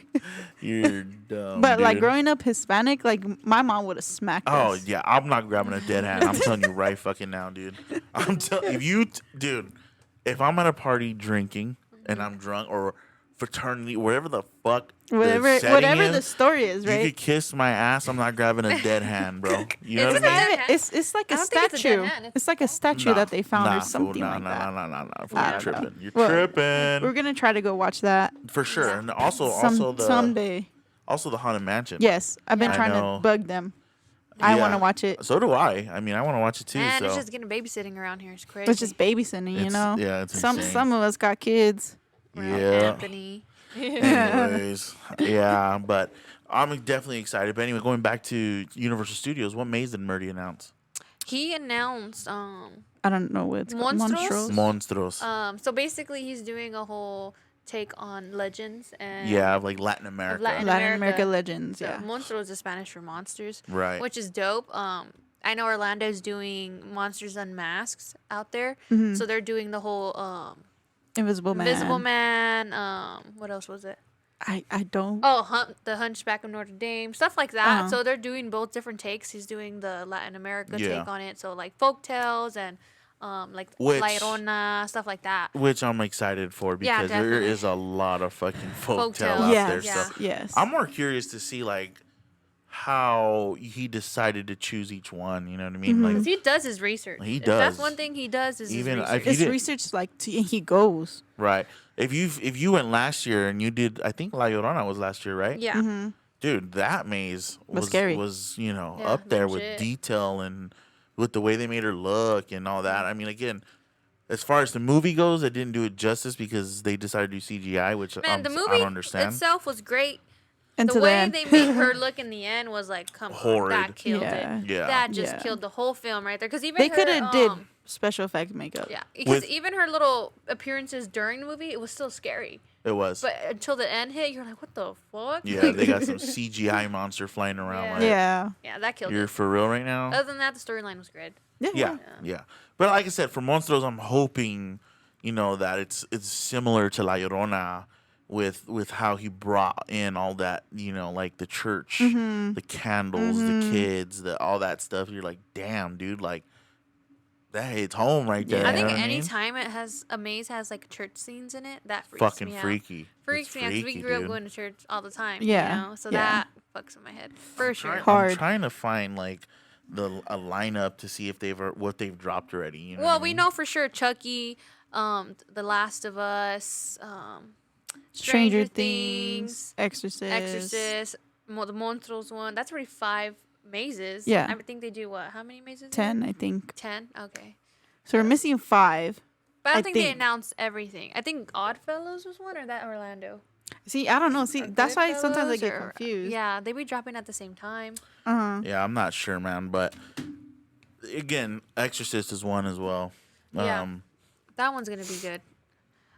you're dumb. But like dude. growing up Hispanic, like my mom would have smacked Oh us. yeah, I'm not grabbing a dead hand. I'm telling you right fucking now, dude. I'm telling if you, dude, if I'm at a party drinking and I'm drunk or fraternity, wherever the fuck, Whatever, setting whatever is, the story is, you right? could kiss my ass. I'm not grabbing a dead hand, bro. You know It's what I not mean? dead hand. It's like I a don't think it's a dead statue. hand. It's like a statue Nah, that they found nah, or something fool, like that. Nah. Fool, I you're don't know. tripping. You're Well, tripping. We're gonna try to go watch that For sure. And also the someday. also the Haunted Mansion. Yes, I've been Yeah. trying I know. to bug them. I want to Yeah. watch it. So do I. I mean, I want to watch it too. And so it's just getting babysitting around here. It's crazy. It's just babysitting, you It's- know. yeah, it's some insane. of us got kids. Around yeah. Anthony. Anyways, yeah, but I'm definitely excited. But anyway, going back to Universal Studios, what maze did Murdy announce? He announced I don't know what it's called. Monstros? Monstros. so basically he's doing a whole take on legends and Yeah, of like Latin America. Latin Latin America America. legends. So Yeah. Monstros is Spanish for monsters, Right. which is dope. I know Orlando's doing Monsters Unmasked out there, Mm-hmm. so they're doing the whole Invisible Man. Invisible Man. What else was it? I don't. Oh, the Hunchback of Notre Dame, stuff like that. Uh-huh. So they're doing both different takes. He's doing the Latin America Yeah. take on it, so like folk tales and like Which- La Llorona, stuff like that. Which I'm excited for Yeah, because there definitely. is a lot of fucking folktale Folktales. out Yes. there. Yeah. So Yes. I'm more curious to see like how he decided to choose each one. You know what I mean? Mm-hmm. Like 'Cause he does his research. He If that's does. one thing he does is Even his if research. he It's did- research like he goes. right. If you went last year and you did, I think La Llorona was last year, right? Yeah. Mm-hmm. Dude, that maze was scary. you know Yeah, up there with legit. detail and with the way they made her look and all that. I mean, again, as far as the movie goes, it didn't do it justice because they decided to do CGI, which Man, the I movie don't understand. itself was great. And The to way then, they made her look in the end was like, come on, Horrid. that killed Yeah. it. Yeah. That just Yeah. killed the whole film right there. Because even they her, could have did special effect makeup. yeah, because With- even her little appearances during the movie, it was still scary. It was. But until the end hit, you're like, what the fuck? Yeah, Like, they got some CGI monster flying around. Yeah. Like, Yeah. yeah, that killed you're it. for real right now? Other than that, the storyline was good. Yeah. But like I said, for Monstros, I'm hoping, you know, that it's similar to La Llorona with how he brought in all that, you know, like the church, Mm-hmm. the candles, the kids, all that stuff. You're like, damn, dude, like that hits home right there. Yeah. I think you know what anytime it has a maze has like church scenes in it, that freaks fucking me out. freaky. Freaks It's me out 'cause we freaky, grew up dude. going to church all the time. Yeah, You know? So yeah. that fucks with my head for sure. I'm Hard. trying to find like a lineup to see if what they've dropped already. You know Well, what I we mean? know for sure Chucky, The Last of Us, Stranger Things, Exorcist. Exorcist, the Monstros one. That's already 5 mazes. Yeah. I would think they do what? How many mazes? 10, I think. 10? Okay. So we're missing 5. But I I think they think. announced everything. I think Oddfellows was one or that Orlando. See, I don't know. See, Or that's why sometimes I Goodfellas get or- confused. Yeah, they be dropping at the same time. Uh-huh. Yeah, I'm not sure, man. But again, Exorcist is one as well. Yeah. That one's gonna be good.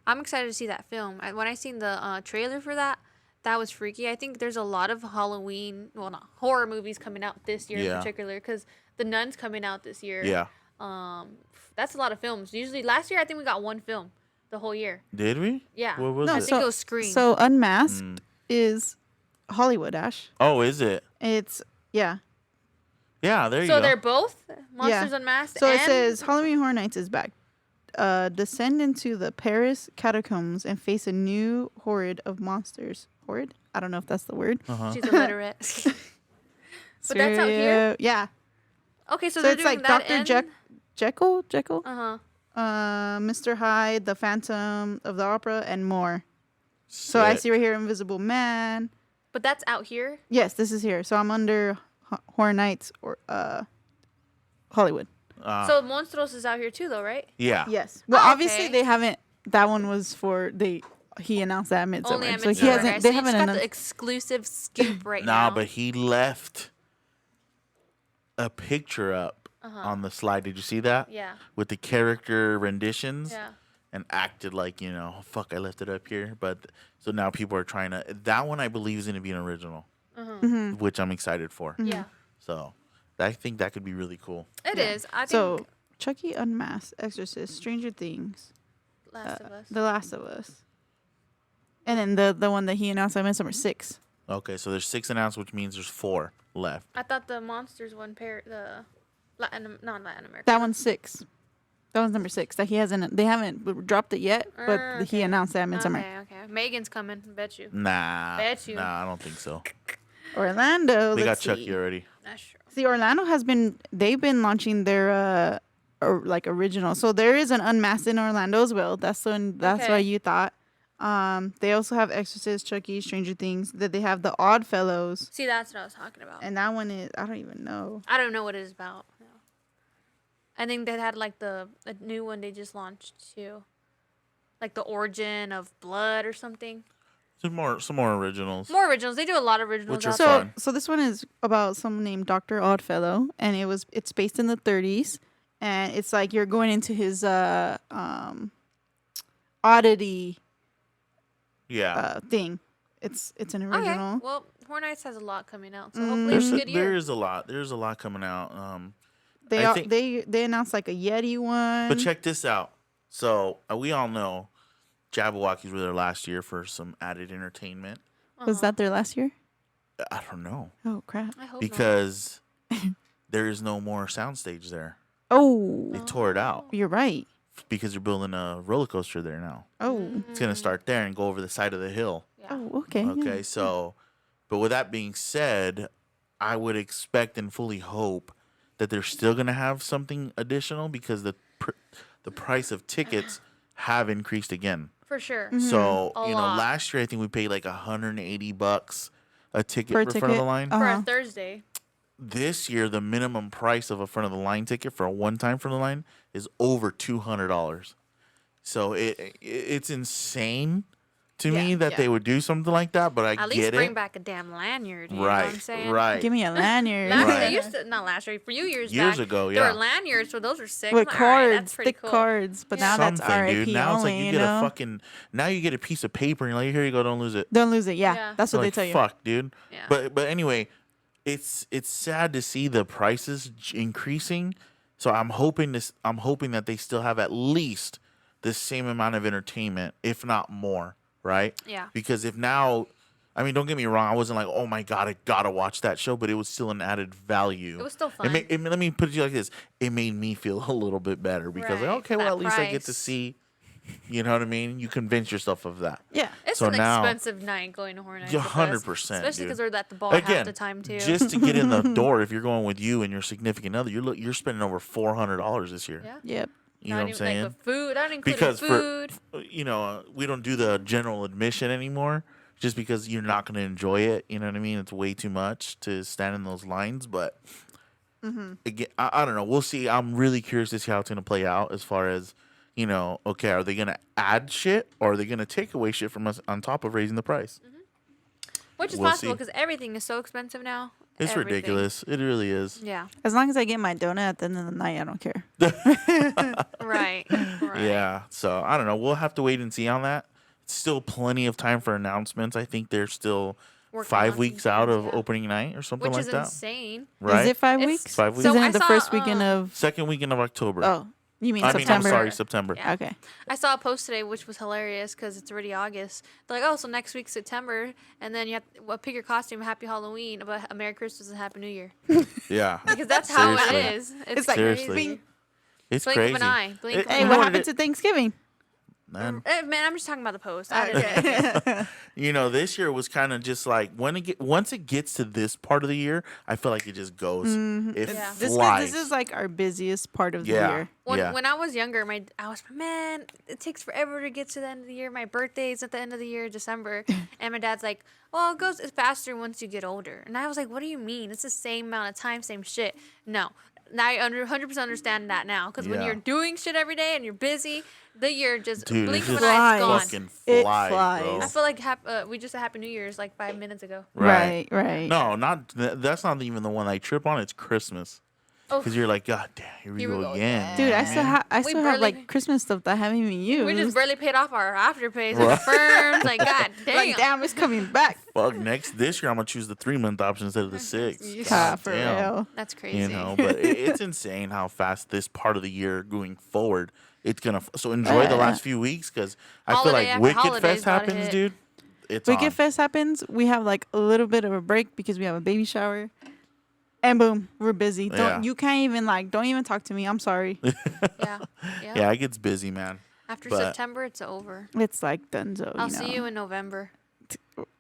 I'm excited to see that film. When I seen the trailer for that, that was freaky. I think there's a lot of Halloween, well, not horror movies coming out this year Yeah. in particular, because The Nun's coming out this year. Yeah. That's a lot of films. Usually, last year I think we got 1 film the whole year. Did we? Yeah. What was No, I it? think it was Scream. So Unmasked is Hollywood, Ash. Oh, is it? It's yeah. Yeah, there you So go. they're both Monsters Unmasked. So it and says Halloween Horror Nights is back. Descend into the Paris catacombs and face a new horde of monsters. Horde? I don't know if that's the word. Uh-huh. she's illiterate. But that's out here? Yeah. Okay, so So they're it's doing like that Dr. Jekyll? Uh huh. Mr. Hyde, the Phantom of the Opera, and more. So I Sick. see right here Invisible Man. But that's out here. Yes, this is here. So I'm under Horror Nights or Hollywood. So Monstros is out here too, though, right? Yeah. Yes. Well, Oh, obviously okay. they haven't. That one was for he announced that at Midsummer. Only at So he Midsummer. hasn't. Okay, They so you haven't just got the announced. exclusive scoop right now. Nah, but he left a picture up on the slide. Did you see that? Yeah. With the character renditions. Yeah. And acted like, fuck, I left it up here. But so now people are trying to. That one I believe is going to be an original, which I'm excited for. Yeah. So I think that could be really cool. It is. I think So Chucky Unmasked, Exorcist, Stranger Things, Last of Us. The Last of Us, and then the one that he announced at Midsummer 6. Okay, so there's 6 announced, which means there's 4 left. I thought the Monsters one the not Latin America. That one's 6. That one's number 6. That he hasn't. They haven't dropped it yet, but he Okay. announced that at Midsummer. Okay. Megan's coming. Bet you. Nah. Bet you. Nah, I don't think so. Orlando. They got let's Chucky see. already. That's true. See, Orlando has been. They've been launching their like original. So there is an Unmasked in Orlando as well. That's the. That's Okay. why you thought. They also have Exorcist, Chucky, Stranger Things. That they have the Odd Fellows, See, that's what I was talking about. and that one is I don't even know. I don't know what it is about. No. I think they had like a new one they just launched too, like the origin of blood or something. Some more originals. More originals. They do a lot of originals. Which are out So there. fun. so this one is about someone named Dr. Oddfellow, and it's based in the 30s, and it's like you're going into his oddity Yeah. thing. It's an Okay. original. Well, Horror Nights has a lot coming out, so hopefully There's it's a good year. there is a lot. There's a lot coming out. They I are, think- they announced like a Yeti one. But check this out. So we all know Jabberwockies were there last year for some added entertainment. Was that their last year? I don't know Oh crap! I hope not. because there is no more soundstage there. Oh, They tore it out you're right. because they're building a roller coaster there now. Oh, It's gonna start there and go over the side of the hill. Yeah. oh, okay. yeah. Okay, so, but with that being said, I would expect and fully hope that they're still gonna have something additional because the price of tickets have increased again. For sure. Mm-hmm. So A you know, lot. last year I think we paid like $180 a ticket Per for front of ticket? the line. For Uh-huh. a Thursday. This year, the minimum price of a front of the line ticket for a one-time front of the line is over $200. So it's insane to me Yeah, that yeah. they would do something like that. But I At least get bring it. back a damn lanyard. You know what I'm Right, saying? right. Give me a lanyard. Last year Right. they used to, not last year, a few years Years back, ago, there yeah. were lanyards, so those were sick. With I'm like, all right, that's cards, pretty thick cool. cards, but now that's Something, RIP dude. Now only. it's like you you get know? a fucking. Now you get a piece of paper and you're like, here you go, don't lose it. Don't lose it. Yeah, Yeah. that's what Like, they tell you. fuck, dude. Yeah. But anyway, it's sad to see the prices increasing. So I'm hoping that they still have at least the same amount of entertainment, if not more, right? Yeah. Because if now, I mean, don't get me wrong, I wasn't like, oh my god, I gotta watch that show, but it was still an added value. It was still fun. Let me put it to you like this: it made me feel a little bit better because, Right, like, okay, for well, that at least I get to price. see. You know what I mean? You convince yourself of that. Yeah. It's So an now- expensive night going to Horror Nights. Yeah, with us, 100%, Especially dude. because we're at the bar half Again, the time, too. just to get in the door, if you're going with you and your significant other, you're spending over $400 this year. yeah. Yep. You know what I'm saying? Like with food. I didn't include Because food. we don't do the general admission anymore, just because you're not going to enjoy it. You know what I mean? It's way too much to stand in those lines. But again, I don't know. We'll see. I'm really curious to see how it's going to play out as far as, okay, are they going to add shit or are they going to take away shit from us on top of raising the price? Which is We'll possible see. because everything is so expensive now. It's Everything. ridiculous. It really is. Yeah. As long as I get my donut at the end of the night, I don't care. Right. Right. Yeah. So I don't know. We'll have to wait and see on that. It's still plenty of time for announcements. I think they're still Working 5 on weeks some out things, of yeah. opening night or something Which like is that. insane. Right? Is it 5 It's- weeks? 5 weeks. So Isn't I it the saw, first weekend of? Second weekend of October. Oh, You mean I'm September? sorry, September. Yeah. Okay. I saw a post today, which was hilarious because it's already August. They're like, oh, so next week's September, and then you have to, well, pick your costume, Happy Halloween, but a Merry Christmas and Happy New Year. Yeah. Because that's how Seriously. it is. It's like, crazy. Seriously. It's Blink crazy. of an eye. Blink of Hey, an know what eye. happened it- to Thanksgiving? Man, Man, I'm just talking about the post. I didn't Okay. you know, this year was kind of just like once it gets to this part of the year, I feel like it just goes. It Yeah. flies. This is like our busiest part of the Yeah. year. When I was younger, I was man, it takes forever to get to the end of the year. My birthday's at the end of the year, December, and my dad's like, "Well, it goes faster once you get older." And I was like, "What do you mean? It's the same amount of time, same shit." No, now I 100% understand that now because when Yeah. you're doing shit every day and you're busy, the year just Dude, blink it of an just eye, it's gone. fucking It flies, flies. bro. I feel like we just had Happy New Year's like 5 minutes ago. Right. No, that's not even the one I trip on. It's Christmas. Oh, Because you're like, God damn, here we go again. Dude, I man. still have We have barely- like Christmas stuff that I haven't even used. we just barely paid off our afterpays and Right. the firms. Like, God damn. like, damn, it's coming back. Fuck, this year I'm gonna choose the 3-month option instead of the 6. Ah, for damn. real. That's crazy. You know, but it's insane how fast this part of the year going forward. It's gonna so enjoy the Yeah. last few weeks because I feel Holiday like after Wicked holidays Fest about to happens, hit. dude. It's Wicked on. Fest happens. We have like a little bit of a break because we have a baby shower. And boom, we're busy. Yeah. You can't even don't even talk to me. I'm sorry. Yeah. Yeah, it gets busy, man. After But- September, it's over. It's like dunzo. I'll see you in November.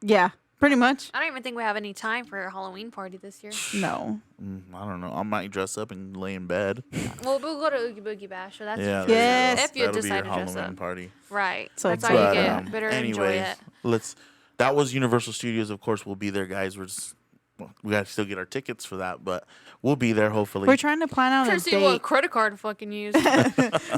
Yeah, pretty much. I don't even think we have any time for a Halloween party this year. No. I don't know. I might dress up and lay in bed. Well, we'll go to Oogie Boogie Bash, so that's Yeah, Yes. there you go. if you That'll be decide your to dress Halloween up. party. Right. So that's it's all you like, get. Better enjoy anyways, it. that was Universal Studios. Of course, we'll be there, guys. We got to still get our tickets for that, but we'll be there hopefully. We're trying to plan out Trying a to see what date. credit card to fucking use.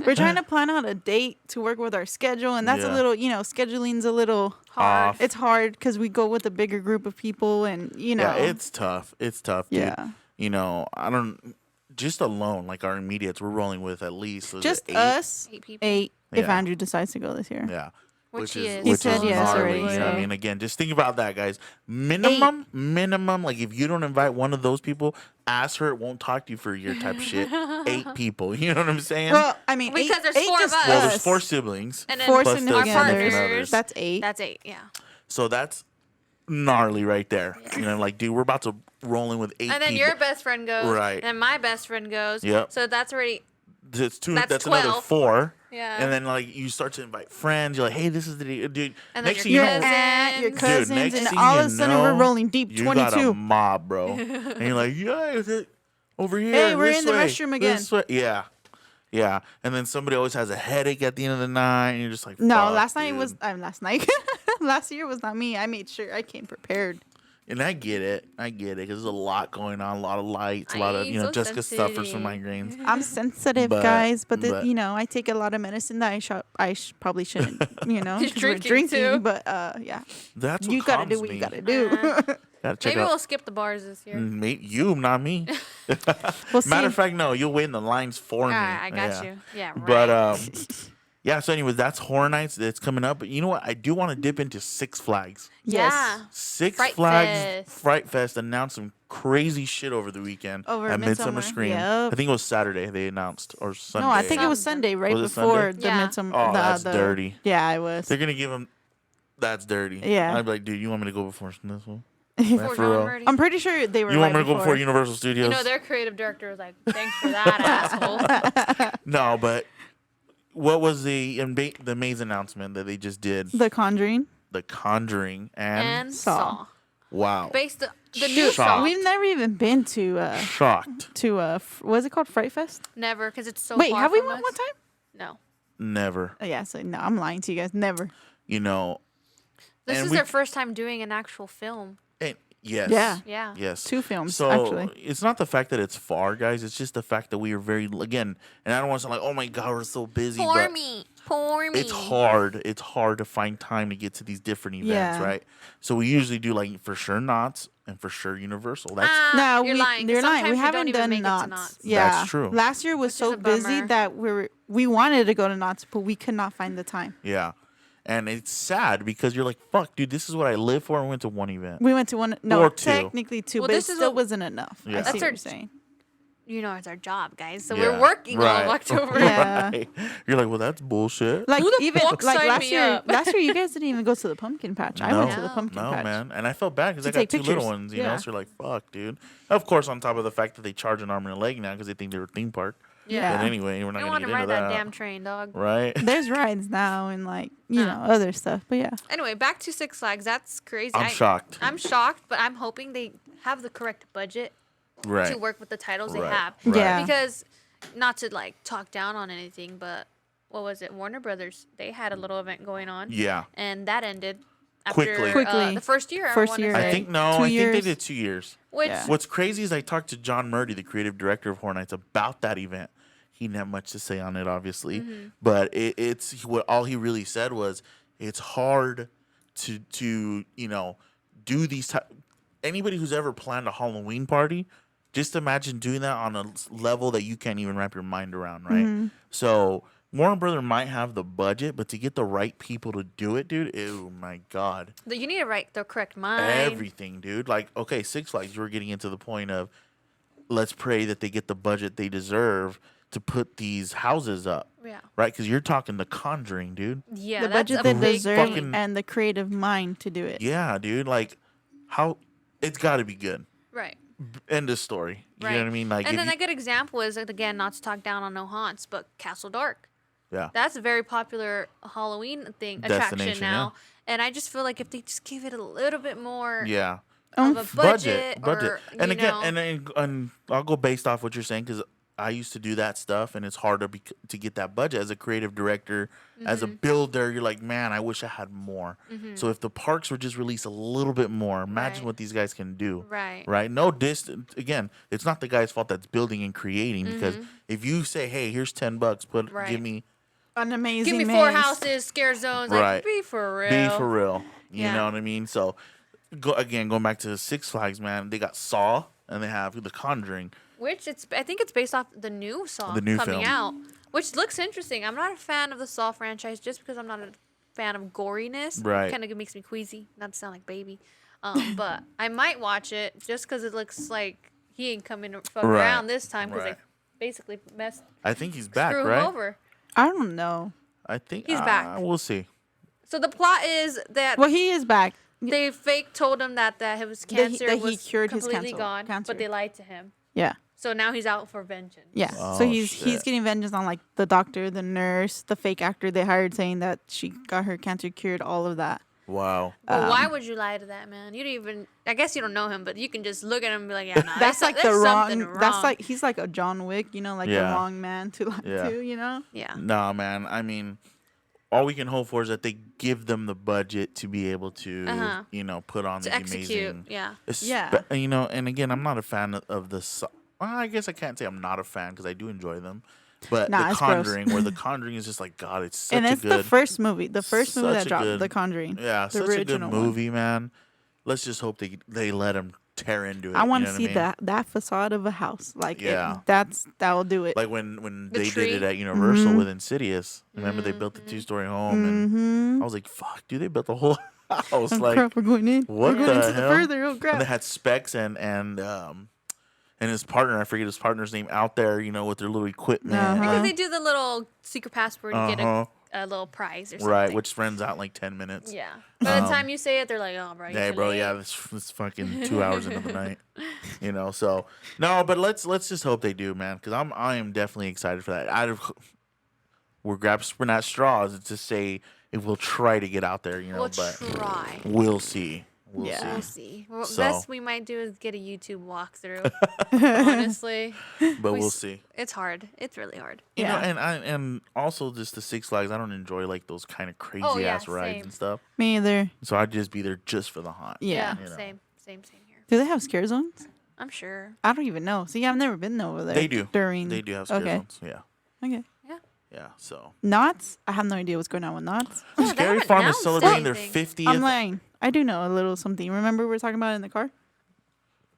We're trying to plan out a date to work with our schedule, and that's a Yeah. little, scheduling's a little Hard. Off. It's hard because we go with a bigger group of people, and Yeah, it's tough. It's tough. Dude. Yeah. You know, I don't. Just alone, like our immediates, we're rolling with at least was it just 8? us 8 people. 8. If Yeah. Andrew decides to go this year. Yeah. Which he is. He Which said is yes gnarly. already, You know what I so- mean? Again, just think about that, guys. Minimum, like if you don't invite one of those people, ask her, it won't talk to you for a year type shit. 8 people. You know what I'm saying? Well, I mean, Because eight, there's eight 4 of just us. Well, there's us. 4 siblings. And then Four plus the significant our others. partners. That's 8. That's 8, yeah. So that's gnarly right there. You know, like, dude, we're about to roll in with 8 And then people. your best friend goes. Right. And my best friend goes. Yep. So that's already. It's 2. That's That's another 12. 4. Yeah. And then like you start to invite friends. You're like, hey, this is the dude. And then next your thing you Your know, aunt, your Dude, cousins, next and thing all you of a sudden we're know, rolling deep. you got a 22. mob, bro. And you're like, yeah, is it over here? Hey, we're this in the way, restroom again. this way." Yeah. Yeah. And then somebody always has a headache at the end of the night. And you're just like, No, "Fuck, last night dude." was last night. Last year was not me. I made sure I came prepared. And I get it. Because there's a lot going on, a lot of lights, a lot of, Ay, you know, so Jessica suffers from sensitive. migraines. I'm sensitive, But- guys, but but- I take a lot of medicine that I probably shouldn't, He's 'cause we're drinking, too. But yeah, That's what you gotta do calms what you me. gotta do. Gotta check Maybe out. we'll skip the bars this year. You, not me. We'll see. Matter of fact, no, you'll wait in the lines for me. I got Yeah. you. Yeah, right. But yeah. So, anyways, that's Horror Nights that's coming up. But you know what? I do want to dip into Six Flags. Yes. Yeah. Six Fright Flags Fest. Fright Fest announced some crazy shit over the weekend Over at Midsummer Midsummer, Scream. yep. I think it was Saturday they announced or Sunday. No, I think it was Sunday, right Was it before Sunday? the Yeah. midsummer. Oh, that's dirty. Yeah, it was. They're gonna give them. That's dirty. Yeah. I'd be like, dude, you want me to go before this one? Before for John real. Murdy. I'm pretty sure they were. You want right me to go before Universal Studios? You know, their creative director was like, thanks for that, asshole. No, but what was the amazing announcement that they just did? The Conjuring. The Conjuring And Saw. Saw. wow, Based the new Shocked. Saw. We've never even been to shocked. what is it called? Fright Fest. Never, because it's so Wait, far have we from went us. one time? No. Never. Oh, yeah, so no, I'm lying to you guys. Never. You know. This And is we- their first time doing an actual film. And yes. Yeah. Yeah. Yes. 2 films So actually. it's not the fact that it's far, guys. It's just the fact that we are very again, and I don't want to sound like, oh my god, we're so busy. Poor but me. Poor me. it's hard. It's hard to find time to get to these different events, Yeah. right? So we usually do like for sure Knott's and for sure Universal. That's No, you're lying. 'cause You're lying. sometimes We you haven't don't even done make it to knots. Knott's. Yeah, That's true. Last year was Which is so a busy bummer. that we wanted to go to knots, but we could not find the time. yeah. And it's sad because you're like, fuck, dude, this is what I live for. And went to one event. We went to one. No, Or 2. technically 2, Well, but it this is still what- wasn't enough. Yeah. I see That's what our- you're saying. you know, it's our job, guys. So Yeah. we're working all Right. of October. Yeah. Right. You're like, well, that's bullshit. Like Who the even fuck like signed last me year, up? last year you guys didn't even go to the pumpkin patch. I went to the No. pumpkin No, patch. man. And I felt bad because To I got take two little pictures. ones, you know? Yeah. So you're like, fuck, dude. Of course, on top of the fact that they charge an arm and a leg now because they think they're a theme park. Yeah. But anyway, we're not I don't going want to to get ride into that that. damn train, dog. Right? There's rides now and like you Uh. know other stuff, but yeah. Anyway, back to Six Flags. That's crazy. I'm shocked. I'm shocked, but I'm hoping they have the correct budget Right. to work with the titles they Right. have. Right. Yeah. Because, not to like talk down on anything, but what was it? Warner Brothers. They had a little event going on. Yeah. And that ended after Quickly. the first year. First wanna year. say. I think, no, 2 I think they years. did 2 years. Which Yeah. What's crazy is I talked to John Murdy, the creative director of Horror Nights, about that event. He didn't have much to say on it, obviously, but it's what all he really said was it's hard to you know do these. Anybody who's ever planned a Halloween party, just imagine doing that on a level that you can't even wrap your mind around, right? So Warner Brother might have the budget, but to get the right people to do it, dude, oh my god. you need to write the correct mind. Everything, dude. Like, okay, Six Flags, you were getting into the point of let's pray that they get the budget they deserve to put these houses up, Yeah. right? Because you're talking The Conjuring, dude. Yeah. The that's budget a they big deserve thing. fucking- and the creative mind to do it. Yeah, dude. Like, how it's got to be good. Right. End of story. You know what I mean? Like, and if then you- a good example is, again, not to talk down on No Haunts, but Castle Dark. yeah, That's a very popular Halloween attraction Destination, now. And I just feel like if they just give it a little bit more yeah. of a budget, budget. or, And you again, know, and I'll go based off what you're saying because I used to do that stuff, and it's harder to get that budget as a creative director, as a Mm-hmm. builder. You're like, man, I wish I had more. So if the parks were just released a little bit more, imagine Right. what these guys can do. Right. Right. No distance. Again, it's not the guy's fault that's building and creating because if you say, hey, here's $10, Mm-hmm. Right. give me An amazing give me 4 maze. houses, scare zones, Right. like be for real. be for real. You Yeah. know what I mean? So, going back to Six Flags, man, they got Saw and they have The Conjuring. Which I think it's based off the new song The new coming film. out, which looks interesting. I'm not a fan of the Saw franchise just because I'm not a fan of goriness. Right. Kind of makes me queasy, not to sound like baby. But I might watch it just because it looks like he ain't coming to fuck Right. around this time because Right. they basically messed I think he's back, screw him right? over. I don't know. I think He's back. We'll see. So the plot is that Well, he is back. they fake told him that his That he- cancer that he was cured his completely cancer. gone, but they lied to him. Yeah. So now he's out for vengeance. Yeah. Oh, so he's shit. getting vengeance on like the doctor, the nurse, the fake actor they hired saying that she got her cancer cured, all of that. Wow. Well, why would you lie to that man? You don't even. I guess you don't know him, but you can just look at him and be like, "Yeah, no, That's like the there's wrong, something That's like he's like a John Wick, you know, like the Yeah. wrong man to lie Yeah. to, you know. yeah, Nah, man. I mean, all we can hope for is that they give them the budget to be able to, Uh-huh. you know, put on to these execute. amazing. Yeah, Yeah. You know, and again, I'm not a fan of the. Well, I guess I can't say I'm not a fan because I do enjoy them. But Nah, The it's gross. Conjuring, where The Conjuring is just like, God, it's such And a it's good. the first movie that such dropped, a good- The Conjuring. Yeah, the such a good original one. movie, man. Let's just hope they let him tear into it. I want you to know see what I mean? that facade of a house. Like, Yeah. that'll do it. Like when The they tree. did it at Universal Mhm. with Insidious. Remember they built the 2-story home, and Mm-hmm. I was like, "Fuck, dude! They built the whole house." Oh, Like, crap, we're going in. what we're going the into hell? the further. Oh, and crap. they had Specs and his partner. I forget his partner's name out there. You know, with their little equipment. Uh-huh. because like- they do the little secret password to get Uh-huh. a little prize or something. Right, which runs out in like 10 minutes. yeah. By the Um, time you say it, they're like, "Oh, bro, Hey, you're bro, late." yeah, this fucking 2 hours into the night, you know. So no, but let's just hope they do, man, because I am definitely excited for that. We're grasping at straws to say if we'll try to get out there, you know, We'll but try. we'll see. We'll Yeah. We'll see. see. Well, So- best we might do is get a YouTube walkthrough. Honestly, But We we'll s- see. it's hard. It's really hard. You know, Yeah. and also just the Six Flags. I don't enjoy like those kind of crazy Oh, yeah, ass rides same. and stuff. Me either. So I'd just be there just for the haunt. Yeah. You know. Same here. Do they have scare zones? I'm sure. I don't even know. See, I've never been over there. They do. During. They do have scare Okay. zones. Yeah. Okay. Yeah. So Knots? I have no idea what's going on with Knots. Oh, they Scary haven't Farm is announced celebrating their anything. 50th. I'm lying. I do know a little something. Remember we were talking about it in the car?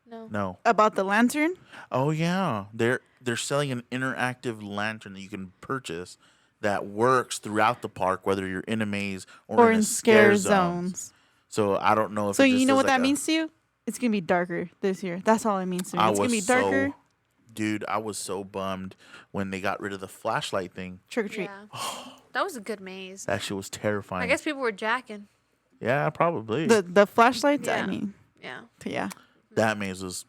No. No. About the lantern? Oh yeah, they're selling an interactive lantern that you can purchase that works throughout the park, whether you're in a maze or, Or in in a scare zone. zones. So I don't know if. So it you just know does what like that a- means to you? It's going to be darker this year. That's all it means to me. I It's going to be was darker. so dude, I was so bummed when they got rid of the flashlight thing. Trick or treat. Yeah. That was a good maze. That shit was terrifying. I guess people were jacking. Yeah, probably. The flashlights. I Yeah. mean, Yeah. yeah. That maze was.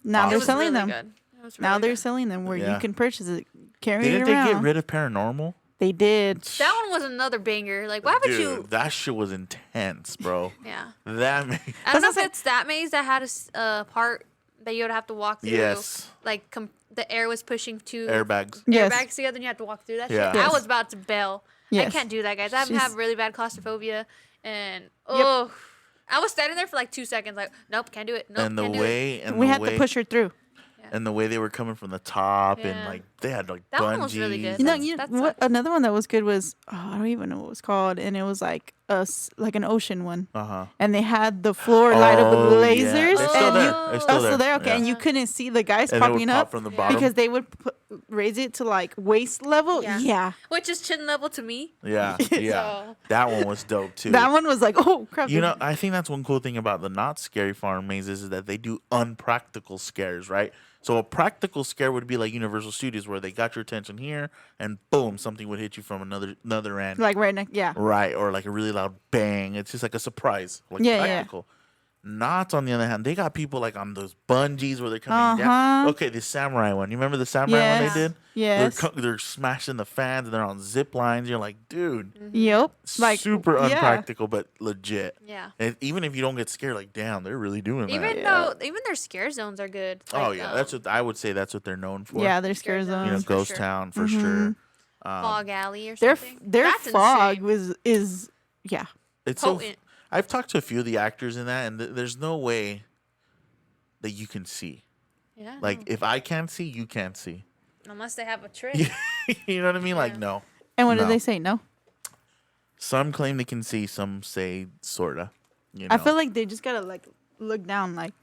Now It they're was selling really them. Good. It was Now really they're good. selling them where Yeah. you can purchase it, carry Didn't it they around. get rid of paranormal? They did. That one was another banger. Like, why would Dude, you? that shit was intense, bro. Yeah. That maze. I don't know if That's it's that maze that had a part that you would have to walk through. Yes. Like the air was pushing two Airbags. Yes. airbags together and you have to walk through that Yeah. shit. I Yes. was about to bail. I Yes. can't do that, guys. I She's- have really bad claustrophobia. And, oh, I was standing there for like 2 seconds. Like, nope, can't do it. Nope, And the can't do it. way and We the had way to push her through. and the way they were coming from the top and Yeah. like they had like That bungees. one was really good. You know, That's what? sucks. Another one that was good was I don't even know what it was called, and it was like like an ocean one, Uh-huh. and they had the floor light up with Oh, yeah. lasers. They're still and there. you, They're oh, still still there. Okay, Yeah. and you couldn't see the guys And they would popping pop up from the Yeah. bottom. because they would raise it to like waist level. Yeah. Yeah. Which is chin level to me. Yeah, yeah. So- That one was dope too. That one was like, oh crap. You know, I think that's one cool thing about the not scary farm mazes is that they do unpractical scares, right? So a practical scare would be like Universal Studios, where they got your attention here, and boom, something would hit you from another end, like right next, yeah. right? Or like a really loud bang. It's just like a surprise, like Yeah, yeah. practical. Knots, on the other hand, they got people like on those bungees where they're coming Uh-huh. down. Okay, the samurai one. You remember the samurai one Yes. they did? Yes. They're smashing the fans and they're on zip lines. You're like, dude, Yep. Like super yeah. unpractical, but legit. Yeah. And even if you don't get scared, like, damn, they're really doing that. Even Yeah. though, even their scare zones are good. Oh Like, yeah, that's what I would say. That's what they're known for. Yeah, they're scare Scare zones. you know, zones. for Ghost sure. Town for Mhm. sure. Fog Alley or Their something. their That's fog insane. is yeah. It's so. Potent. I've talked to a few of the actors in that, and there's no way that you can see. Yeah. Like, if I can't see, you can't see. Unless they have a trick. You know what I mean? Like, Yeah. no. And what No. did they say? No. Some claim they can see. Some say sorta. You know? I feel like they just gotta like look down, like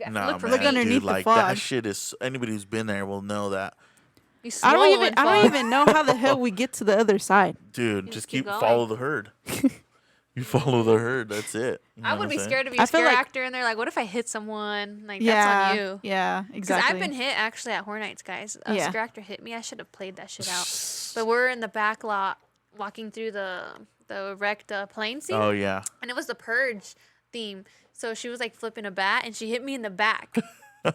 Nah, look for man, feet. underneath dude, the like fog. that shit is. Anybody who's been there will know that, You I don't swallow even and I don't fall. even know how the hell we get to the other side. dude. You Just keep keep going. follow the herd. You follow the herd. That's it. You know I what would I'm be saying? scared to be I a feel scare like- actor, and they're like, "What if I hit someone?" Like Yeah. that's on you. Yeah, Because exactly. I've been hit actually at Horror Nights, guys. A Yeah. scare actor hit me. I should have played that shit out. But we're in the back lot, walking through the wrecked plane scene, Oh yeah. and it was the Purge theme. So she was like flipping a bat, and she hit me in the back,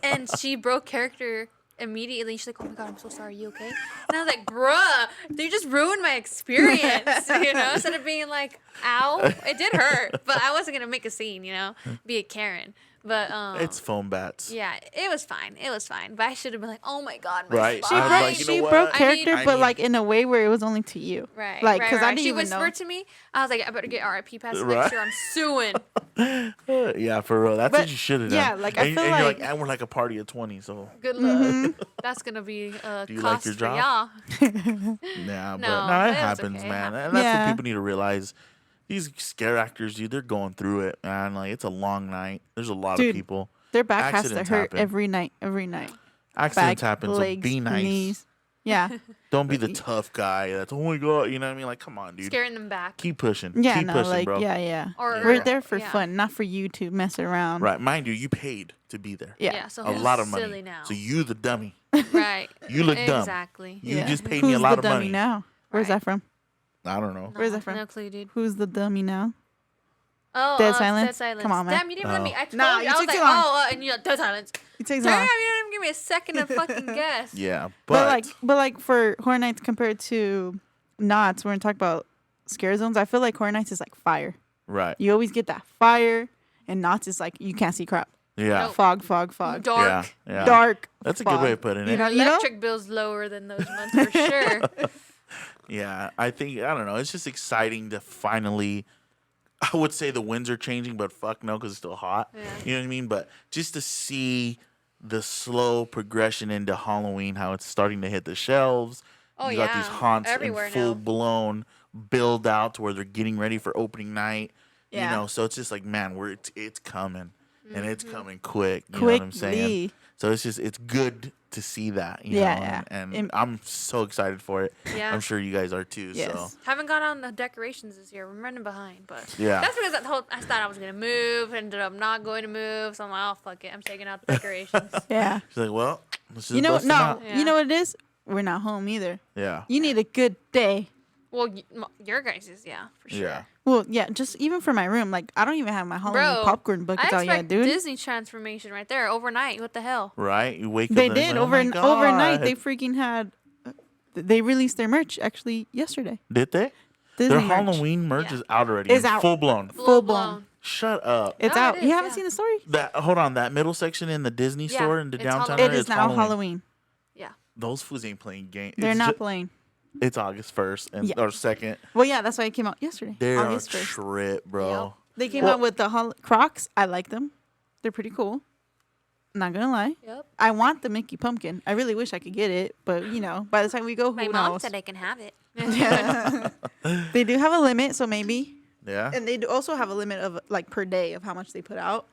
and she broke character immediately. She's like, "Oh my god, I'm so sorry. You okay?" And I was like, "Bruh, you just ruined my experience." You know, instead of being like, "Ow," it did hurt, but I wasn't gonna make a scene. You know, be a Karen. But It's foam bats. yeah, it was fine. It was fine. But I should have been like, "Oh my god, my Right. She I was broke, like, you know she what? broke I character, need- but like in a way where it was only to you. Right. Like, right, 'cause I right. didn't she even whispered know. to me. I was like, I better get RIP pass Right. next year. I'm suing. Yeah, for real. That's But, what you should have done. yeah, like, I and, feel and you're like- like, and we're like a party of 20, so Good luck. Mm-hmm. That's gonna be a Do you like cost your for job? y'all. nah, but No, no, it it was happens, okay. It man. happened. And that's Yeah. what people need to realize. These scare actors, dude, they're going through it, man. Like, it's a long night. There's a lot Dude, of people. Their back has to Accidents hurt happen. every night. Every night. Accidents Back, happen, legs, so be nice. knees. Yeah. Don't be the tough guy that's, oh my God, you know what I mean? Like, come on, dude. Scaring them back. Keep pushing. Yeah, Keep no, pushing, like bro. yeah. Or We're there for yeah. fun, not for you to mess around. Right. Mind you, you paid to be there. Yeah. So A who's lot of silly money. now? So you the dummy. Right. You look dumb. Exactly. You Yeah. just paid Who's me a lot the of dummy money. now? Where's Right. that from? I don't know. Where's that from? No clue, dude. Who's the dummy now? Oh, Dead Silence? Dead Silence. Come on, man. Damn, you didn't let me. I told Nah, you. you I was took like, too long. oh, and you're like, Dead Silence. It takes Damn, long. you didn't even give me a second to fucking guess. Yeah, But like for Horror Nights compared to Knots, we're gonna talk about scare zones. I feel like Horror Nights is like fire. right. You always get that fire, and Knots is like you can't see crap. Yeah. Nope. Fog. Yeah. Dark. Yeah. Dark. That's a good way of fog. putting You it. know, Electric bill's lower than those months for sure. Yeah, I think I don't know. It's just exciting to finally. I would say the winds are changing, but fuck no, because it's still hot. Yeah. You know what I mean? But just to see the slow progression into Halloween, how it's starting to hit the shelves. Oh, you got these yeah. haunts in Everywhere now. full blown build out to where they're getting ready for opening night. Yeah. You know, so it's just like, man, it's coming, and it's Mm-hmm. coming quick. You know what I'm saying? Quickly. So it's good to see that. You Yeah, know, yeah. And Im- I'm so excited for it. Yeah. I'm sure you guys are too. Yes. So Haven't gone on the decorations this year. We're running behind, but Yeah. that's because I thought I was gonna move. Ended up not going to move. So I'm like, oh fuck it, I'm taking out the decorations. Yeah. she's like, well, Let's You just know, bust 'em no, out. Yeah. you know what it is? We're not home either. Yeah. You need a good day. Well, your guys is for sure. Yeah. Well, yeah, just even for my room. Like, I don't even have my Halloween Bro, popcorn buckets I out yet, expect dude. Disney transformation right there overnight. What the hell? Right. You wake up. They and it's did like, oh my overnight. God. They freaking had. They released their merch actually yesterday. Did they? Disney Their merch. Halloween merch Yeah. is out already. Is and out. Full blown. Full blown. Shut up. It's No, out. it You is, haven't yeah. seen the story? That hold on. That middle section in the Disney Yeah, store in the it's downtown Halloween. It area. is now Halloween. Yeah. Those fools ain't playing games. They're not playing. It's August 1st and Yeah. or 2nd. Well, yeah, that's why it came out yesterday. They're a August 1st. trip, bro. They came Well- out with the Crocs. I like them. They're pretty cool. Not gonna lie. Yep. I want the Mickey Pumpkin. I really wish I could get it, but by the time we go, My who mom knows? said I can have it. They do have a limit, so maybe. Yeah. And they do also have a limit of like per day of how much they put out.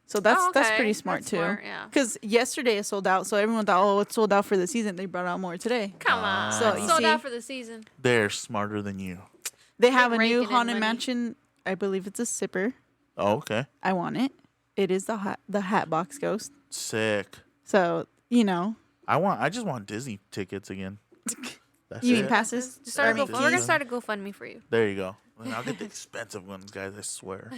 So that's Oh, that's okay. pretty smart That's too. smart, yeah. Because yesterday it sold out, so everyone thought, oh, it's sold out for the season. They brought out more today. Come on. So, you Sold out see? for the season. They're smarter than you. They have a raking new in Haunted money. Mansion. I believe it's a sipper. Oh, okay. I want it. It is the Hatbox Ghost. Sick. So I just want Disney tickets again. That's you mean it. passes? Just start I a mean, We're gonna keys? start a GoFundMe for you. There you go. And I'll get the expensive ones, guys. I swear.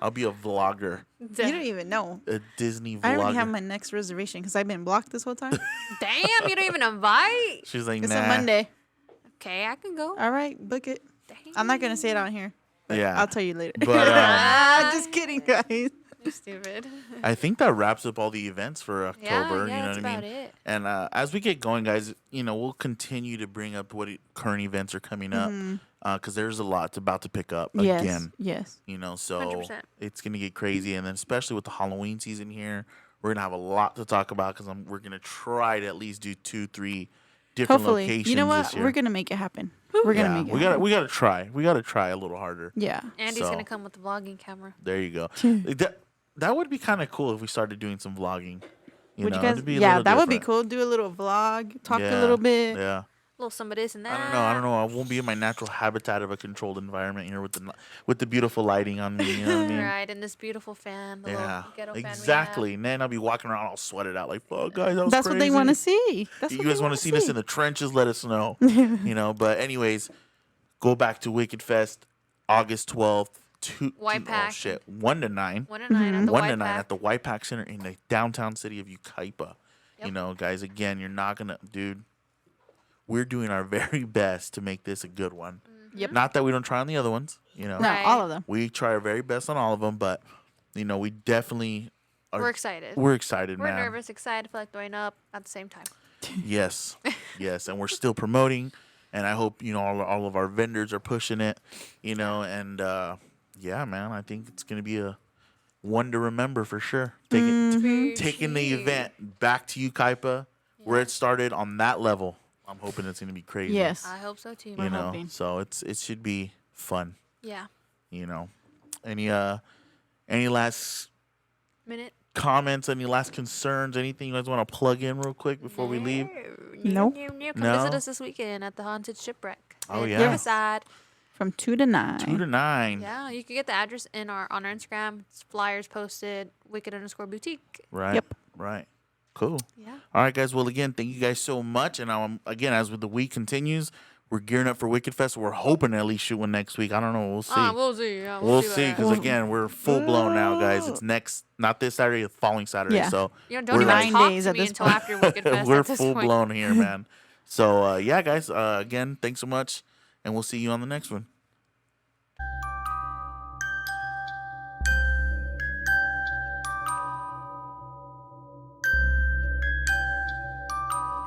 I'll be a vlogger, You don't even know. a Disney I vlogger. already have my next reservation because I've been blocked this whole time. Damn, you don't even invite. She's like, It's nah. a Monday. Okay, I can go. All right, book it. Dang. I'm not gonna say it on here. Yeah. I'll tell you later. But Just kidding, guys. You're stupid. I think that wraps up all the events for October. Yeah, you know that's what I about mean? it. And as we get going, guys, we'll continue to bring up what current events are coming up because there's a lot about to pick up Yes. again. Yes. So 100%. it's gonna get crazy, and then especially with the Halloween season here, we're gonna have a lot to talk about because we're gonna try to at least do 2-3 different Hopefully, locations. you know what? This year. We're gonna make it happen. We're gonna Yeah, make it. we happen. gotta try. We gotta try a little harder. Yeah. Andy's So- gonna come with the vlogging camera. There you go. That would be kind of cool if we started doing some vlogging. Would you it'd guys? be a Yeah, little that would be different. cool. Do a little vlog, talk Yeah, a little bit. Yeah. A little some of this and that. I don't know. I won't be in my natural habitat of a controlled environment here with the beautiful lighting on me. You know what I mean? Right, and this beautiful fan. The Yeah. little ghetto fan we have. Exactly. And then I'll be walking around all sweated out like, "Oh, guys, that was That's what they crazy." want to see. That's You what guys they want to see this in the trenches? Let us know. But anyways, go back to Wicked Fest, August 12th. White Pack. 1 to 9. 1 to 9 at the 1 White to 9 Pack. at the White Pack Center in the downtown city of Yucaipa. Yep. Guys, again, you're not gonna, dude. We're doing our very best to make this a good one. Yep. Not that we don't try on the other ones. No, Right. all of them. We try our very best on all of them, but we definitely are. We're excited. We're excited, We're man. nervous, excited, feel like throwing up at the same time. Yes, yes, and we're still promoting, and I hope all of our vendors are pushing it, and yeah, man, I think it's gonna be a one to remember for sure. Taking the event back to Yucaipa, where it started on that level. I'm hoping it's gonna be crazy. Yes. I hope so too. We're hoping. So it should be fun. Yeah. Any last Minute. comments? Any last concerns? Anything you guys want to plug in real quick before we leave? Nope. Come No? visit us this weekend at the Haunted Shipwreck. Oh, in yeah. Riverside. From 2 to 9. 2 to 9. Yeah, you can get the address on our Instagram. It's flyers posted, wicked_boutique. Right. Yep. Right. Cool. Yeah. All right, guys. Well, again, thank you guys so much. And again, as the week continues, we're gearing up for Wicked Fest. We're hoping to at least shoot one next week. I don't know. We'll see. We'll see. Yeah, We'll see. see. About Because that. again, we're full blown now, guys. It's not this Saturday, the following Saturday. Yeah. So Don't we're even like- talk 9 days to at me this until point. after Wicked Fest. we're at this full point. blown here, man. So yeah, guys. Again, thanks so much, and we'll see you on the next one.